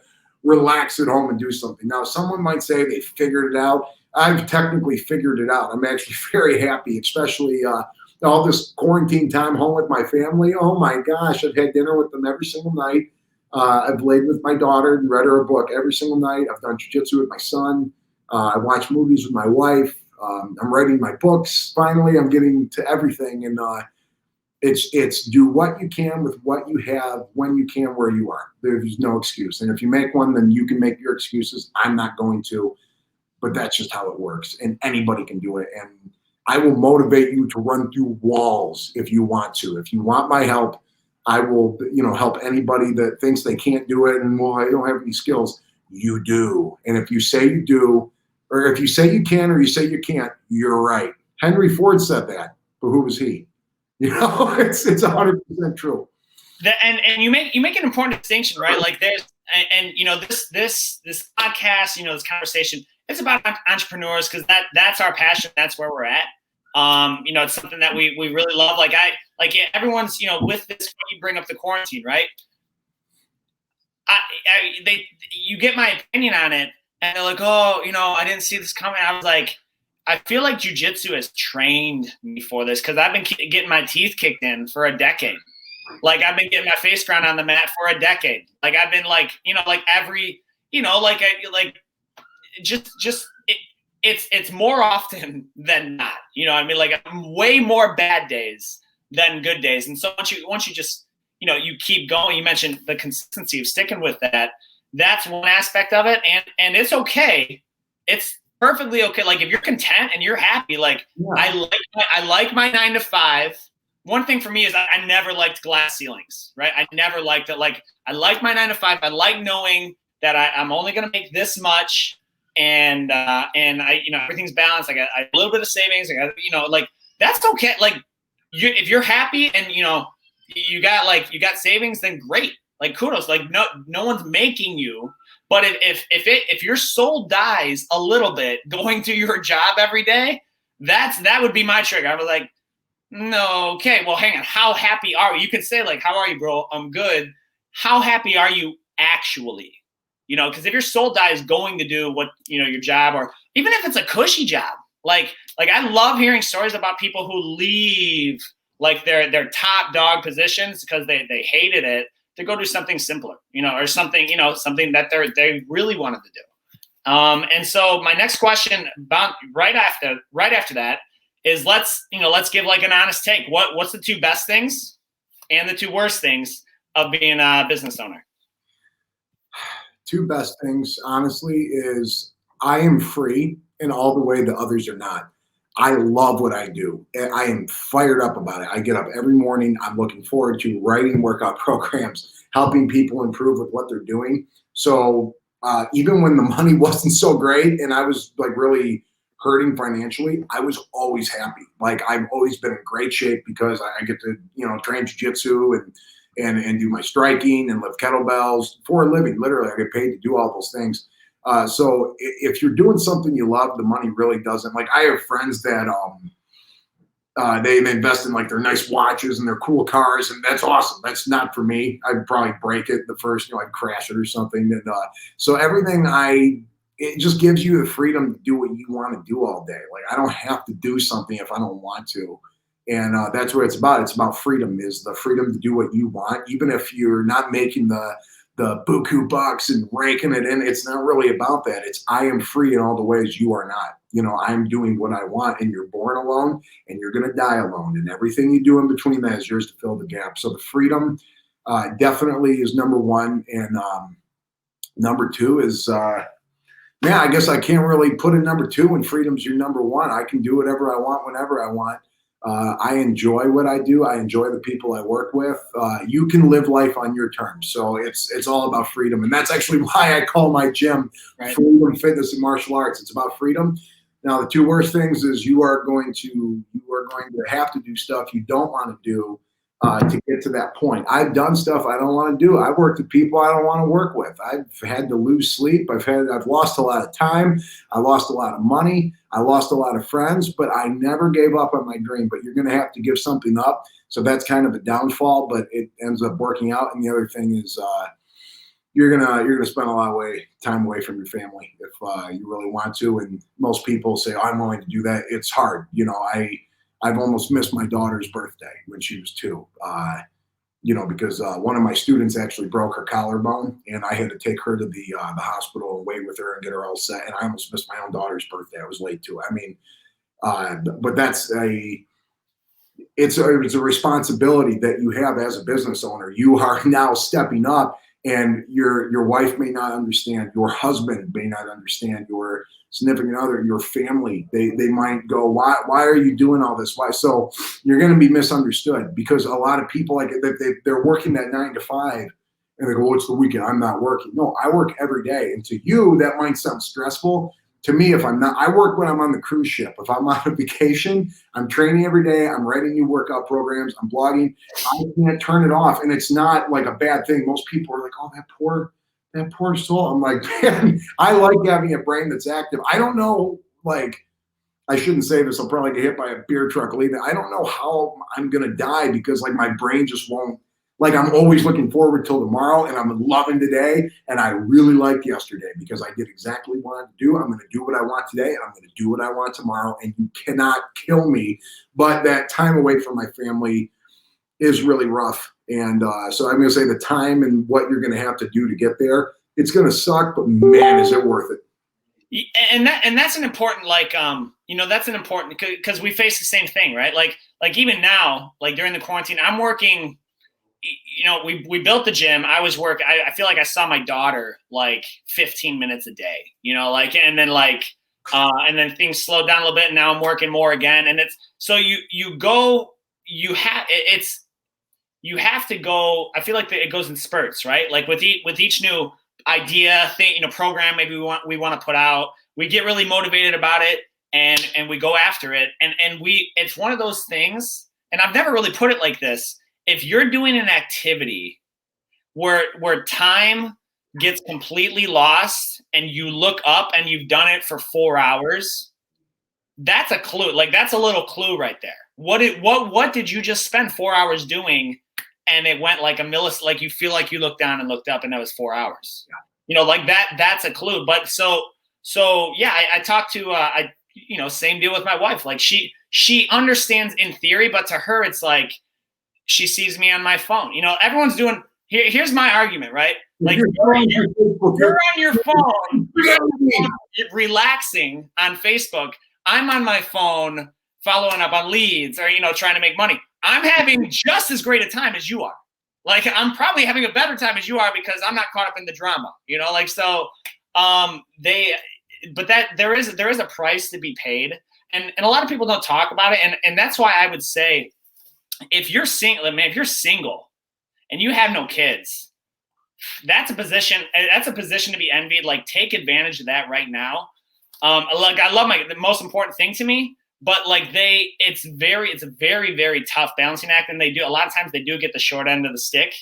relax at home and do something. Now, someone might say they figured it out. I've technically figured it out. I'm actually very happy, especially all this quarantine time home with my family. Oh my gosh, I've had dinner with them every single night. I've laid with my daughter and read her a book every single night. I've done jiu-jitsu with my son. I watch movies with my wife. I'm writing my books. Finally, I'm getting to everything. And it's do what you can with what you have, when you can, where you are. There's no excuse. And if you make one, then you can make your excuses. I'm not going to. But that's just how it works. And anybody can do it. And I will motivate you to run through walls if you want to. If you want my help, I will, help anybody that thinks they can't do it and, well, I don't have any skills. You do. And if you say you do, or if you say you can or you say you can't, you're right. Henry Ford said that, but who was he? It's 100% true. And you make an important distinction, right? Like there's this podcast, this conversation, it's about entrepreneurs because that's our passion. That's where we're at. It's something that we really love. Everyone's, with this, you bring up the quarantine, right? You get my opinion on it and they're like, oh, I didn't see this coming. I was like, I feel like jiu-jitsu has trained me for this because I've been getting my teeth kicked in for a decade. Like I've been getting my face ground on the mat for a decade. Like I've been it's more often than not. Like way more bad days than good days. And so once you just you keep going. You mentioned the consistency of sticking with that. That's one aspect of it, and it's okay. It's perfectly okay. Like if you're content and you're happy, like yeah. I like my 9 to 5. One thing for me is I never liked glass ceilings, right? I never liked it. Like I like my 9 to 5. I like knowing that I'm only going to make this much. and I, everything's balanced. I got a little bit of savings. I got, like that's okay. Like if you're happy and you got savings, then great. Like kudos. Like no one's making you. But if your soul dies a little bit going to your job every day, that would be my trigger. I was like, no, okay, well, hang on. How happy are you? You can say like, how are you, bro? I'm good. How happy are you actually? Because if your soul dies going to do what, your job, or even if it's a cushy job, like I love hearing stories about people who leave like their top dog positions because they hated it to go do something simpler, or something, something that they really wanted to do. And so my next question about right after that is let's give like an honest take. What's the two best things and the two worst things of being a business owner? Two best things, honestly, is I am free in all the way that others are not. I love what I do. I am fired up about it. I get up every morning. I'm looking forward to writing workout programs, helping people improve with what they're doing. So even when the money wasn't so great and I was like really hurting financially, I was always happy. Like I've always been in great shape because I get to, train jiu-jitsu and do my striking and lift kettlebells for a living. Literally, I get paid to do all those things. So if you're doing something you love, the money really doesn't. Like I have friends that they invest in like their nice watches and their cool cars, and that's awesome. That's not for me. I'd probably break it the first, I'd crash it or something. And so everything it just gives you the freedom to do what you want to do all day. Like I don't have to do something if I don't want to. And that's what it's about. It's about freedom, is the freedom to do what you want, even if you're not making the buku bucks and raking it in. It's not really about that. It's I am free in all the ways you are not. I'm doing what I want, and you're born alone and you're going to die alone. And everything you do in between that is yours to fill the gap. So the freedom definitely is number one. And number two is, I guess I can't really put a number two when freedom's your number one. I can do whatever I want, whenever I want. I enjoy what I do. I enjoy the people I work with. You can live life on your terms. So it's all about freedom. And that's actually why I call my gym Freedom Fitness and Martial Arts. It's about freedom. Now, the two worst things is you are going to have to do stuff you don't want to do to get to that point. I've done stuff I don't want to do. I've worked with people I don't want to work with. I've had to lose sleep. I've lost a lot of time. I lost a lot of money. I lost a lot of friends, but I never gave up on my dream. But you're going to have to give something up. So that's kind of a downfall, but it ends up working out. And the other thing is you're gonna spend a lot of time away from your family if you really want to. And most people say, I'm willing to do that. It's hard. I've almost missed my daughter's birthday when she was 2, because one of my students actually broke her collarbone, and I had to take her to the hospital and wait with her and get her all set. And I almost missed my own daughter's birthday. I was late too. I mean, but it's a responsibility that you have as a business owner. You are now stepping up, and your wife may not understand, your husband may not understand, your significant other, your family, they might go, why are you doing all this? Why? So you're going to be misunderstood, because a lot of people, like they're working that 9 to 5 and they go, oh, it's the weekend, I'm not working. No, I work every day. And to you, that might sound stressful. To me, if I'm not, I work when I'm on the cruise ship. If I'm on a vacation, I'm training every day. I'm writing new workout programs. I'm blogging. I can't turn it off. And it's not like a bad thing. Most people are like, oh, that poor soul. I'm like, man, I like having a brain that's active. I don't know, like, I shouldn't say this. I'll probably get hit by a beer truck leaving. I don't know how I'm going to die, because like my brain just won't. Like I'm always looking forward till tomorrow, and I'm loving today, and I really liked yesterday because I did exactly what I wanted to do. I'm going to do what I want today, and I'm going to do what I want tomorrow, and you cannot kill me. But that time away from my family is really rough, and so I'm going to say the time and what you're going to have to do to get there, it's going to suck, but man, is it worth it. And that's an important, that's an important, because we face the same thing, right? Like even now, like during the quarantine, I'm working. We built the gym. I was working. I feel like I saw my daughter like 15 minutes a day, and then things slowed down a little bit. And now I'm working more again. And it's, so you have to go. I feel like it goes in spurts, right? Like with each new idea thing, program, maybe we want to put out, we get really motivated about it, and we go after it. And it's one of those things, and I've never really put it like this. If you're doing an activity where time gets completely lost and you look up and you've done it for 4 hours, that's a clue. Like, that's a little clue right there. What did you just spend 4 hours doing? And it went like a millisecond, like you feel like you looked down and looked up and that was 4 hours. Yeah. You know, like that's a clue. But so yeah, I talked to, same deal with my wife. Like she understands in theory, but to her, it's like, she sees me on my phone. You know, everyone's doing, here's my argument, right? Like, you're on your phone, you're relaxing on Facebook. I'm on my phone following up on leads or, trying to make money. I'm having just as great a time as you are. Like, I'm probably having a better time as you are because I'm not caught up in the drama, but there is a price to be paid. And a lot of people don't talk about it. And that's why I would say, if you're single and you have no kids, that's a position to be envied. Like, take advantage of that right now. Like, I love the most important thing to me, but like it's a very, very tough balancing act. And a lot of times they do get the short end of the stick.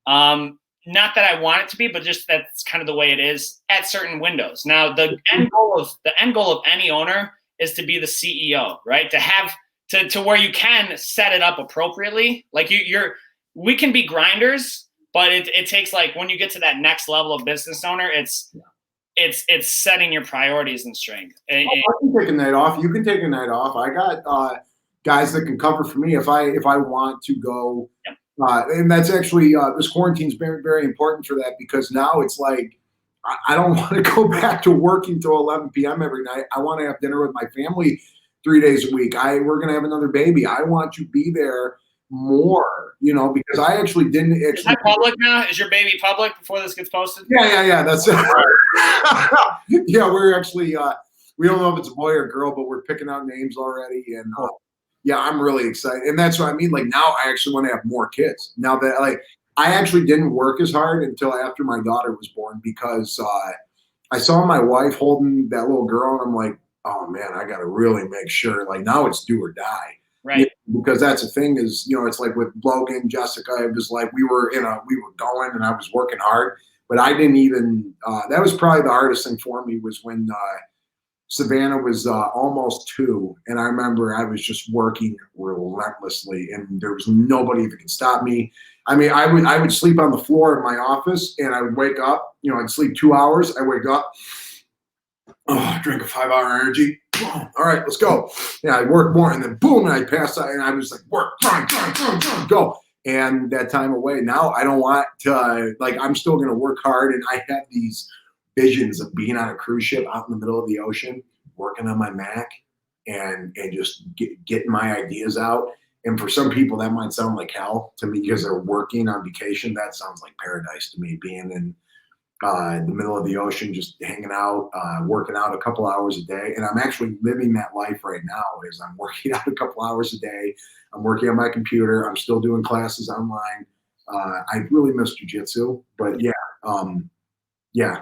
Not that I want it to be, but just that's kind of the way it is at certain windows. Now, the end goal of any owner is to be the CEO, right? To have to where you can set it up appropriately. Like, we can be grinders, but it takes, like, when you get to that next level of business owner, it's setting your priorities and strength. I can take a night off. You can take a night off. I got guys that can cover for me if I want to go. Yep. And that's actually this quarantine's very, very important for that, because now it's like I don't want to go back to working till 11 p.m. every night. I want to have dinner with my family 3 days a week. We're going to have another baby. I want to be there more, because I actually didn't. Is that public now? Is your baby public before this gets posted? Yeah. That's yeah. We're actually we don't know if it's a boy or girl, but we're picking out names already, and yeah, I'm really excited. And that's what I mean. Like, now I actually want to have more kids. Now that, like, I actually didn't work as hard until after my daughter was born, because I saw my wife holding that little girl, and I'm like, oh man, I got to really make sure. Like, now it's do or die. Right. Because that's the thing is, it's like with Logan, Jessica, it was like we were going and I was working hard, but I didn't even, that was probably the hardest thing for me, was when Savannah was almost 2. And I remember I was just working relentlessly, and there was nobody that could stop me. I mean, I would sleep on the floor in my office, and I would wake up, I'd sleep 2 hours. I wake up, drink a 5-hour energy. All right, let's go. Yeah, I work more, and then boom, and I pass out, and I was like, work, grind, go. And that time away. Now I don't want to, like, I'm still going to work hard, and I have these visions of being on a cruise ship out in the middle of the ocean, working on my Mac, and just getting my ideas out. And for some people, that might sound like hell. To me, because they're working on vacation, that sounds like paradise to me, being in the middle of the ocean, just hanging out, working out a couple hours a day. And I'm actually living that life right now, is I'm working out a couple hours a day. I'm working on my computer. I'm still doing classes online. I really miss jiu-jitsu, but yeah,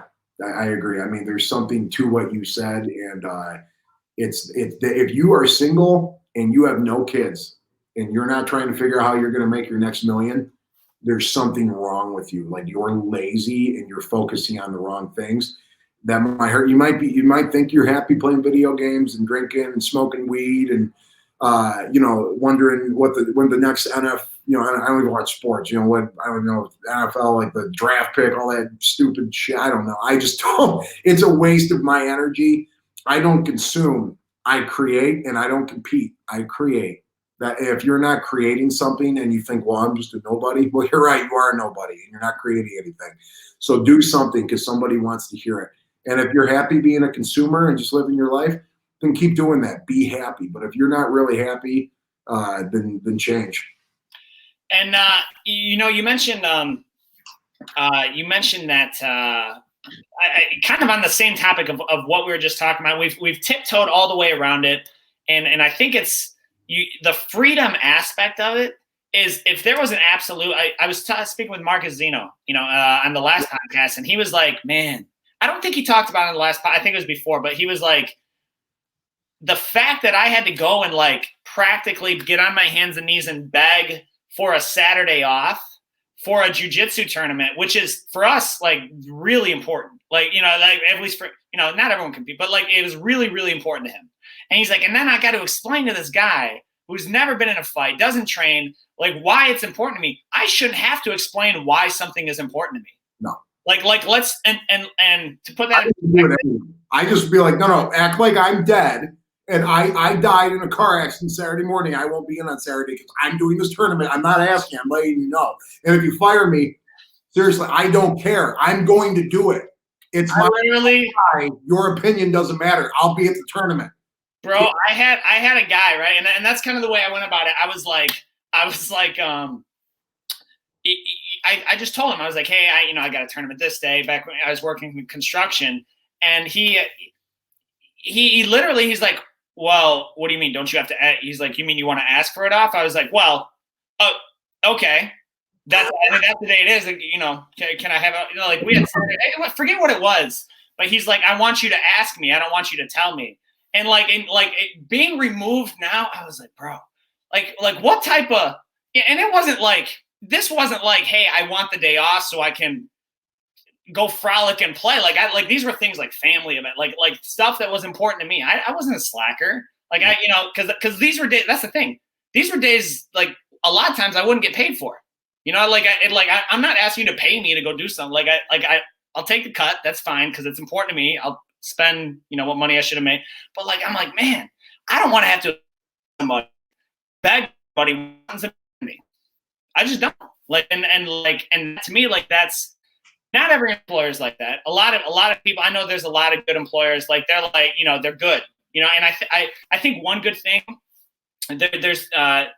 I agree. I mean, there's something to what you said. And it's if you are single and you have no kids and you're not trying to figure out how you're going to make your next million, there's something wrong with you. Like, you're lazy and you're focusing on the wrong things. That might hurt. You might think you're happy playing video games and drinking and smoking weed and wondering when the next NFL. I don't even watch sports. I don't know, NFL, like the draft pick, all that stupid shit. I don't know. I just don't. It's a waste of my energy. I don't consume. I create, and I don't compete. I create. That if you're not creating something and you think, well, I'm just a nobody, well, you're right, you are a nobody and you're not creating anything. So do something, because somebody wants to hear it. And if you're happy being a consumer and just living your life, then keep doing that. Be happy. But if you're not really happy, then change. And you mentioned that kind of on the same topic of what we were just talking about. We've tiptoed all the way around it, and I think it's the freedom aspect of it is, if there was an absolute. I was speaking with Marcus Zeno, on the last podcast, and he was like, "Man, I don't think he talked about it in the last, I think it was before, but he was like, the fact that I had to go and like practically get on my hands and knees and beg for a Saturday off for a jiu-jitsu tournament, which is for us like really important. Like, you know, like at least for, you know, not everyone can be, but like it was really, really important to him. And he's like, and then I got to explain to this guy who's never been in a fight, doesn't train, like why it's important to me. I shouldn't have to explain why something is important to me. No. Like let's and to put that I just be like, no, act like I'm dead and I died in a car accident Saturday morning. I won't be in on Saturday because I'm doing this tournament. I'm not asking, I'm letting you know. And if you fire me, seriously, I don't care. I'm going to do it. It's your opinion doesn't matter. I'll be at the tournament. Bro, I had a guy, right? And that's kind of the way I went about it. I was like, I just told him, I was like, hey, I got a tournament this day back when I was working in construction. And he literally, he's like, well, what do you mean? Don't you have to, he's like, you mean you want to ask for it off? I was like, well, okay. That's the day it is. Like, you know, can I have a, you know, like we had, forget what it was, but he's like, I want you to ask me. I don't want you to tell me. And being removed now, I was like, bro, like what type of, and it wasn't like, this wasn't like, hey, I want the day off so I can go frolic and play. Like these were things like family event, like stuff that was important to me. I wasn't a slacker. Like cause these were days, that's the thing. These were days, like a lot of times I wouldn't get paid for, you know, I'm not asking you to pay me to go do something. I'll take the cut. That's fine. Cause it's important to me. I'll spend, you know, what money I should have made. But like, I'm like, man, I don't want to have to beg somebody me. I just don't and to me, like that's not every employer is like that. A lot of people, I know there's a lot of good employers, like they're like, you know, they're good, you know, and I think one good thing there's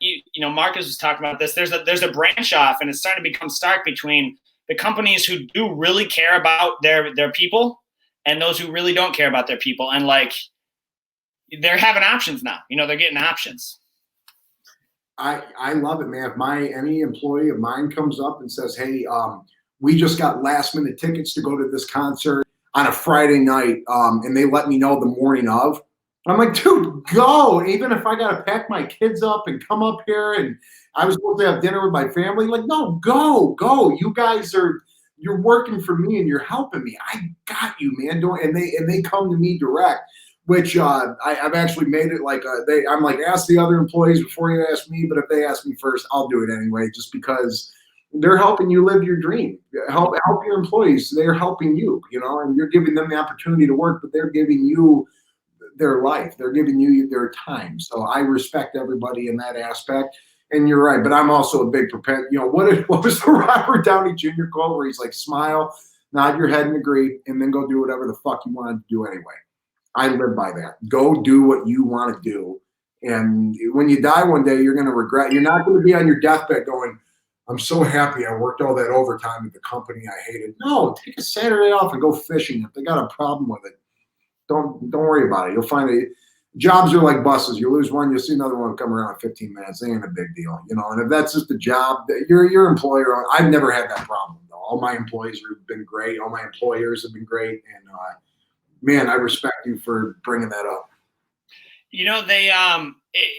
you know, Marcus was talking about this. There's a branch off, and it's starting to become stark between the companies who do really care about their people and those who really don't care about their people. And like, they're having options now, you know, they're getting options. I love it, man. If any employee of mine comes up and says, hey, we just got last minute tickets to go to this concert on a Friday night, and they let me know the morning of, I'm like, dude, go. Even if I got to pack my kids up and come up here and I was supposed to have dinner with my family, like, no, go. You guys you're working for me and you're helping me. I got you, man. And they come to me direct. Which I've actually made it like I'm like, ask the other employees before you ask me, but if they ask me first, I'll do it anyway, just because they're helping you live your dream. Help your employees. They're helping you, you know, and you're giving them the opportunity to work, but they're giving you their life. They're giving you their time. So I respect everybody in that aspect. And you're right, but I'm also a big you know, what was the Robert Downey Jr. quote where he's like, smile, nod your head and agree, and then go do whatever the fuck you want to do anyway. I live by that. Go do what you want to do. And when you die one day, you're going to regret. You're not going to be on your deathbed going, I'm so happy I worked all that overtime at the company I hated. No, take a Saturday off and go fishing. If they got a problem with it, don't worry about it. You'll find it. Jobs are like buses. You lose one, you'll see another one come around in 15 minutes. They ain't a big deal, you know. And if that's just a job, your employer, I've never had that problem, though. All my employees have been great. All my employers have been great. And, man, I respect you for bringing that up. You know,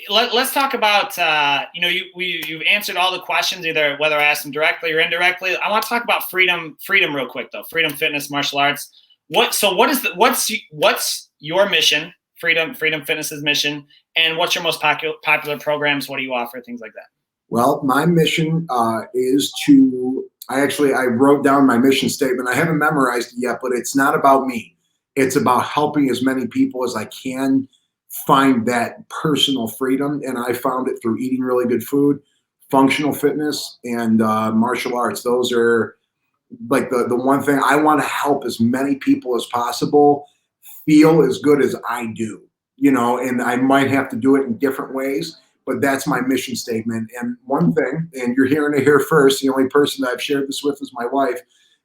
let's talk about, you know, you've answered all the questions, either whether I asked them directly or indirectly. I want to talk about freedom real quick, though. Freedom Fitness, martial arts. What's your mission, Freedom Fitness's mission, and what's your most popular programs? What do you offer? Things like that. Well, my mission is I wrote down my mission statement. I haven't memorized it yet, but it's not about me. It's about helping as many people as I can find that personal freedom. And I found it through eating really good food, functional fitness, and martial arts. Those are like the one thing I want to help as many people as possible feel as good as I do, you know, and I might have to do it in different ways, but that's my mission statement. And one thing, and you're hearing it here first, the only person that I've shared this with is my wife,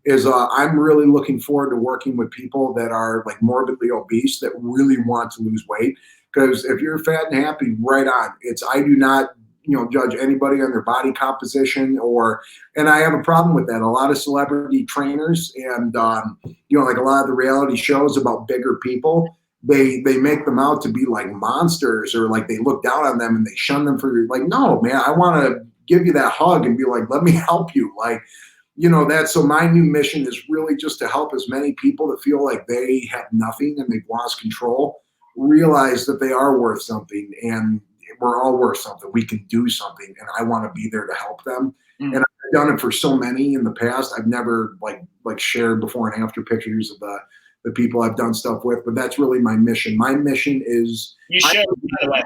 is I'm really looking forward to working with people that are like morbidly obese that really want to lose weight. Because if you're fat and happy, right on. I do not judge anybody on their body composition and I have a problem with that. A lot of celebrity trainers and, like a lot of the reality shows about bigger people, they make them out to be like monsters, or like they look down on them and they shun them for, like, no, man, I want to give you that hug and be like, let me help you. Like, so my new mission is really just to help as many people that feel like they have nothing and they've lost control realize that they are worth something, and we're all worth something. We can do something, and I want to be there to help them. And I've done it for so many in the past. I've never like shared before and after pictures of the people I've done stuff with, but that's really my mission. My mission is by the way.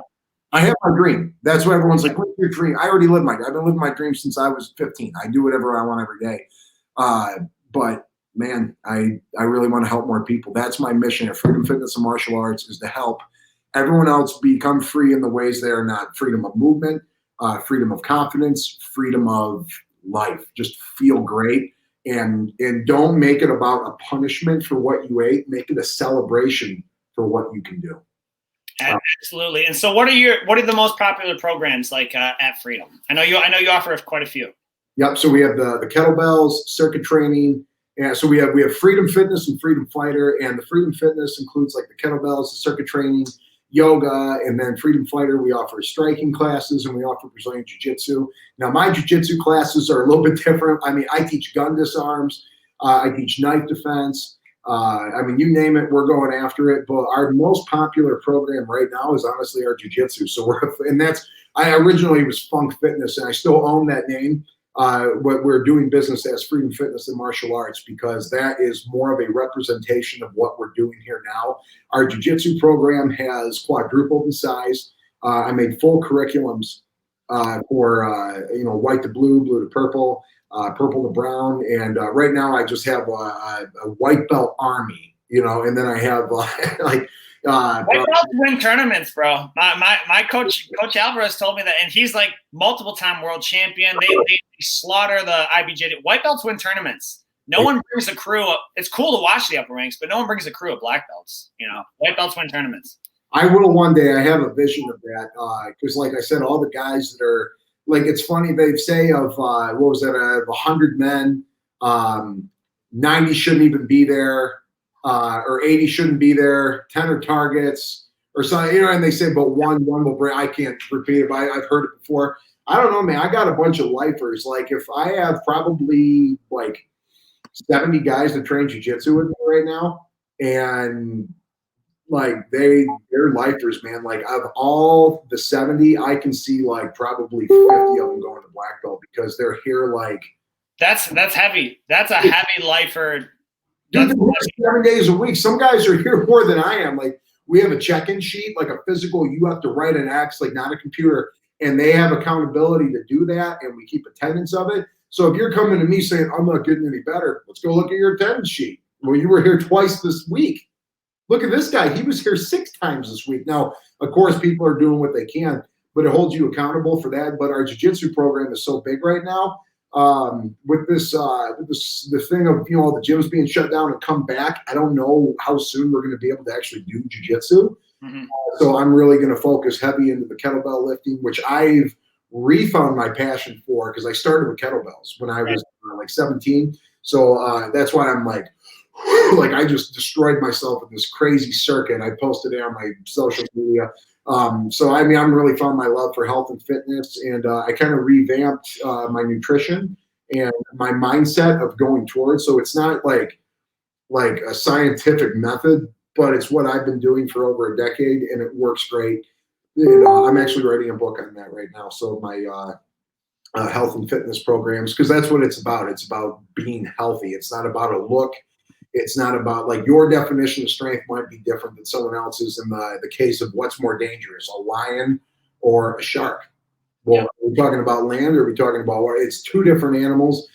I have my dream. That's what everyone's like, what's your dream? I already lived I've been living my dream since I was 15. I do whatever I want every day. But man, I really want to help more people. That's my mission at Freedom Fitness and Martial Arts, is to help everyone else become free in the ways they are not. Freedom of movement, freedom of confidence, freedom of life. Just feel great. And don't make it about a punishment for what you ate. Make it a celebration for what you can do. Absolutely. And so what are the most popular programs like at Freedom? I know you offer quite a few. Yep. So we have the kettlebells, circuit training. And so we have Freedom Fitness and Freedom Fighter, and the Freedom Fitness includes like the kettlebells, the circuit training, yoga, and then Freedom Fighter, we offer striking classes and we offer Brazilian Jiu-Jitsu. Now my Jiu-Jitsu classes are a little bit different. I mean, I teach gun disarms, I teach knife defense. You name it, we're going after it. But our most popular program right now is honestly our Jiu-Jitsu. So I originally was Funk Fitness, and I still own that name. We're doing business as Freedom Fitness and Martial Arts because that is more of a representation of what we're doing here now. Our Jiu-Jitsu program has quadrupled in size. I made full curriculums for white to blue, blue to purple, purple to brown, and right now I just have a white belt army, and then I have white belts win tournaments, bro. My coach Alvarez told me that, and he's like multiple time world champion. They slaughter the IBJ. White belts win tournaments. No one brings a crew. It's cool to watch the upper ranks, but no one brings a crew of black belts. White belts win tournaments. I will one day. I have a vision of that because, like I said, all the guys that are like, it's funny, they say of what was that? 100 men, 90 shouldn't even be there. Or 80 shouldn't be there, 10 are targets or something, and they say, but one will break. I can't repeat it, but I've heard it before. I don't know, man. I got a bunch of lifers. Like if I have probably like 70 guys that train jiu-jitsu with me right now, and like they're lifers, man. Like of all the 70, I can see like probably 50 of them going to black belt because they're here like. That's heavy. That's a heavy lifer. Dude, 7 days a week. Some guys are here more than I am. Like we have a check-in sheet, like a physical. You have to write an X, like not a computer, and they have accountability to do that, and we keep attendance of it. So if you're coming to me saying I'm not getting any better, let's go look at your attendance sheet. Well, you were here twice this week. Look at this guy. He was here 6 times this week. Now, of course, people are doing what they can, but it holds you accountable for that. But our jiu-jitsu program is so big right now. With the thing of the gyms being shut down and come back, I don't know how soon we're going to be able to actually do jiu-jitsu. So I'm really going to focus heavy into the kettlebell lifting, which I've refound my passion for because I started with kettlebells when I was like 17. So that's why I'm like I just destroyed myself in this crazy circuit. I posted it on my social media. So I'm really found my love for health and fitness, and I kind of revamped my nutrition and my mindset of going towards. So it's not like a scientific method, but it's what I've been doing for over a decade, and it works great. And, I'm actually writing a book on that right now. So my health and fitness programs, because that's what it's about. It's about being healthy. It's not about a look. It's not about like your definition of strength might be different than someone else's in the case of what's more dangerous, a lion or a shark. Well, are we talking about land or are we talking about water? It's 2 different animals.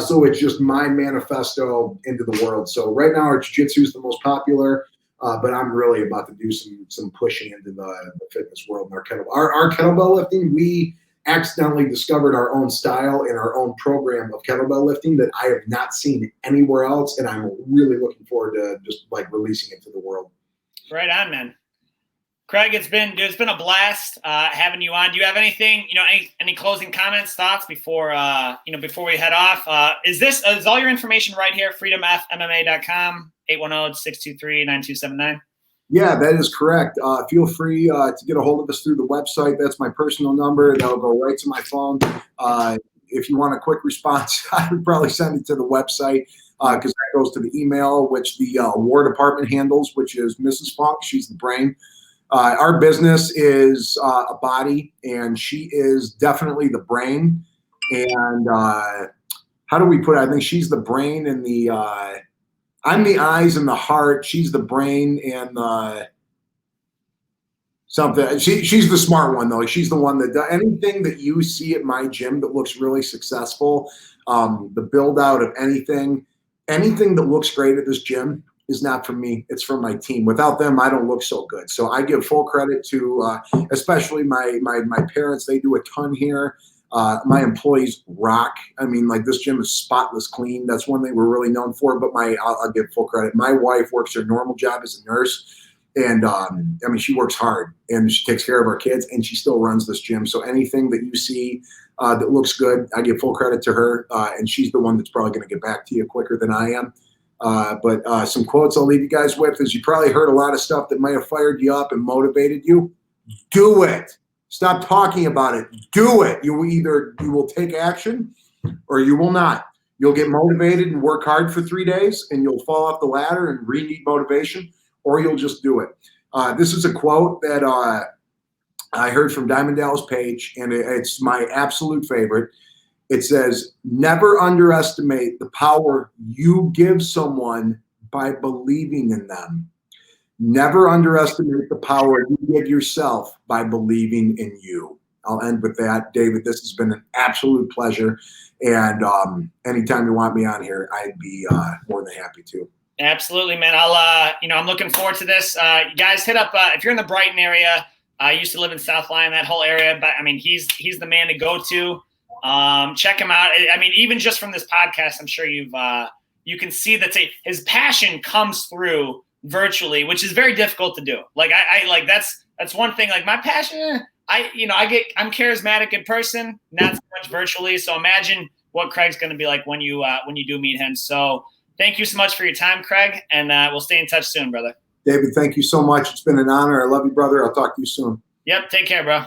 So it's just my manifesto into the world. So right now our jiu-jitsu is the most popular, but I'm really about to do some pushing into the fitness world and our kettlebell. Our kettlebell lifting, we accidentally discovered our own style and our own program of kettlebell lifting that I have not seen anywhere else, and I'm really looking forward to just like releasing it to the world. Right on, man. Craig, it's been a blast having you on. Do you have anything, any closing comments, thoughts before before we head off? Is all your information right here? freedomfmma.com, 810-623-9279. Yeah, that is correct. Feel free to get a hold of us through the website. That's my personal number. That'll go right to my phone. If you want a quick response, I would probably send it to the website because that goes to the email, which the War Department handles, which is Mrs. Funk. She's the brain. Our business is a body, and she is definitely the brain. And how do we put it? I think she's the brain and the I'm the eyes and the heart. She's the brain and something. She's the smart one, though. She's the one that does anything that you see at my gym that looks really successful. The build out of anything that looks great at this gym is not from me. It's from my team. Without them, I don't look so good. So I give full credit to especially my parents. They do a ton here. My employees rock. I mean, like, this gym is spotless clean. That's one thing we're really known for. But I'll give full credit. My wife works her normal job as a nurse, and I mean, she works hard and she takes care of our kids, and she still runs this gym. So anything that you see that looks good, I give full credit to her, and she's the one that's probably going to get back to you quicker than I am. But some quotes I'll leave you guys with is, you probably heard a lot of stuff that might have fired you up and motivated you. Do it. Stop talking about it. Do it. You will take action or you will not. You'll get motivated and work hard for 3 days, and you'll fall off the ladder and need motivation, or you'll just do it. This is a quote that I heard from Diamond Dallas Page, and it's my absolute favorite. It says, never underestimate the power you give someone by believing in them. Never underestimate the power you give yourself by believing in you. I'll end with that. David, this has been an absolute pleasure. And anytime you want me on here, I'd be more than happy to. Absolutely, man. I'm looking forward to this. You guys hit up, if you're in the Brighton area. I used to live in South Lyon, that whole area, but I mean, he's the man to go to. Check him out. I mean, even just from this podcast, I'm sure you can see that his passion comes through virtually, which is very difficult to do. Like I like that's one thing. Like, my passion, I'm charismatic in person, not so much virtually. So imagine what Craig's going to be like when you do meet him. So thank you so much for your time, Craig, and we'll stay in touch soon, brother. David, thank you so much. It's been an honor. I love you, brother. I'll talk to you soon. Yep. Take care, bro.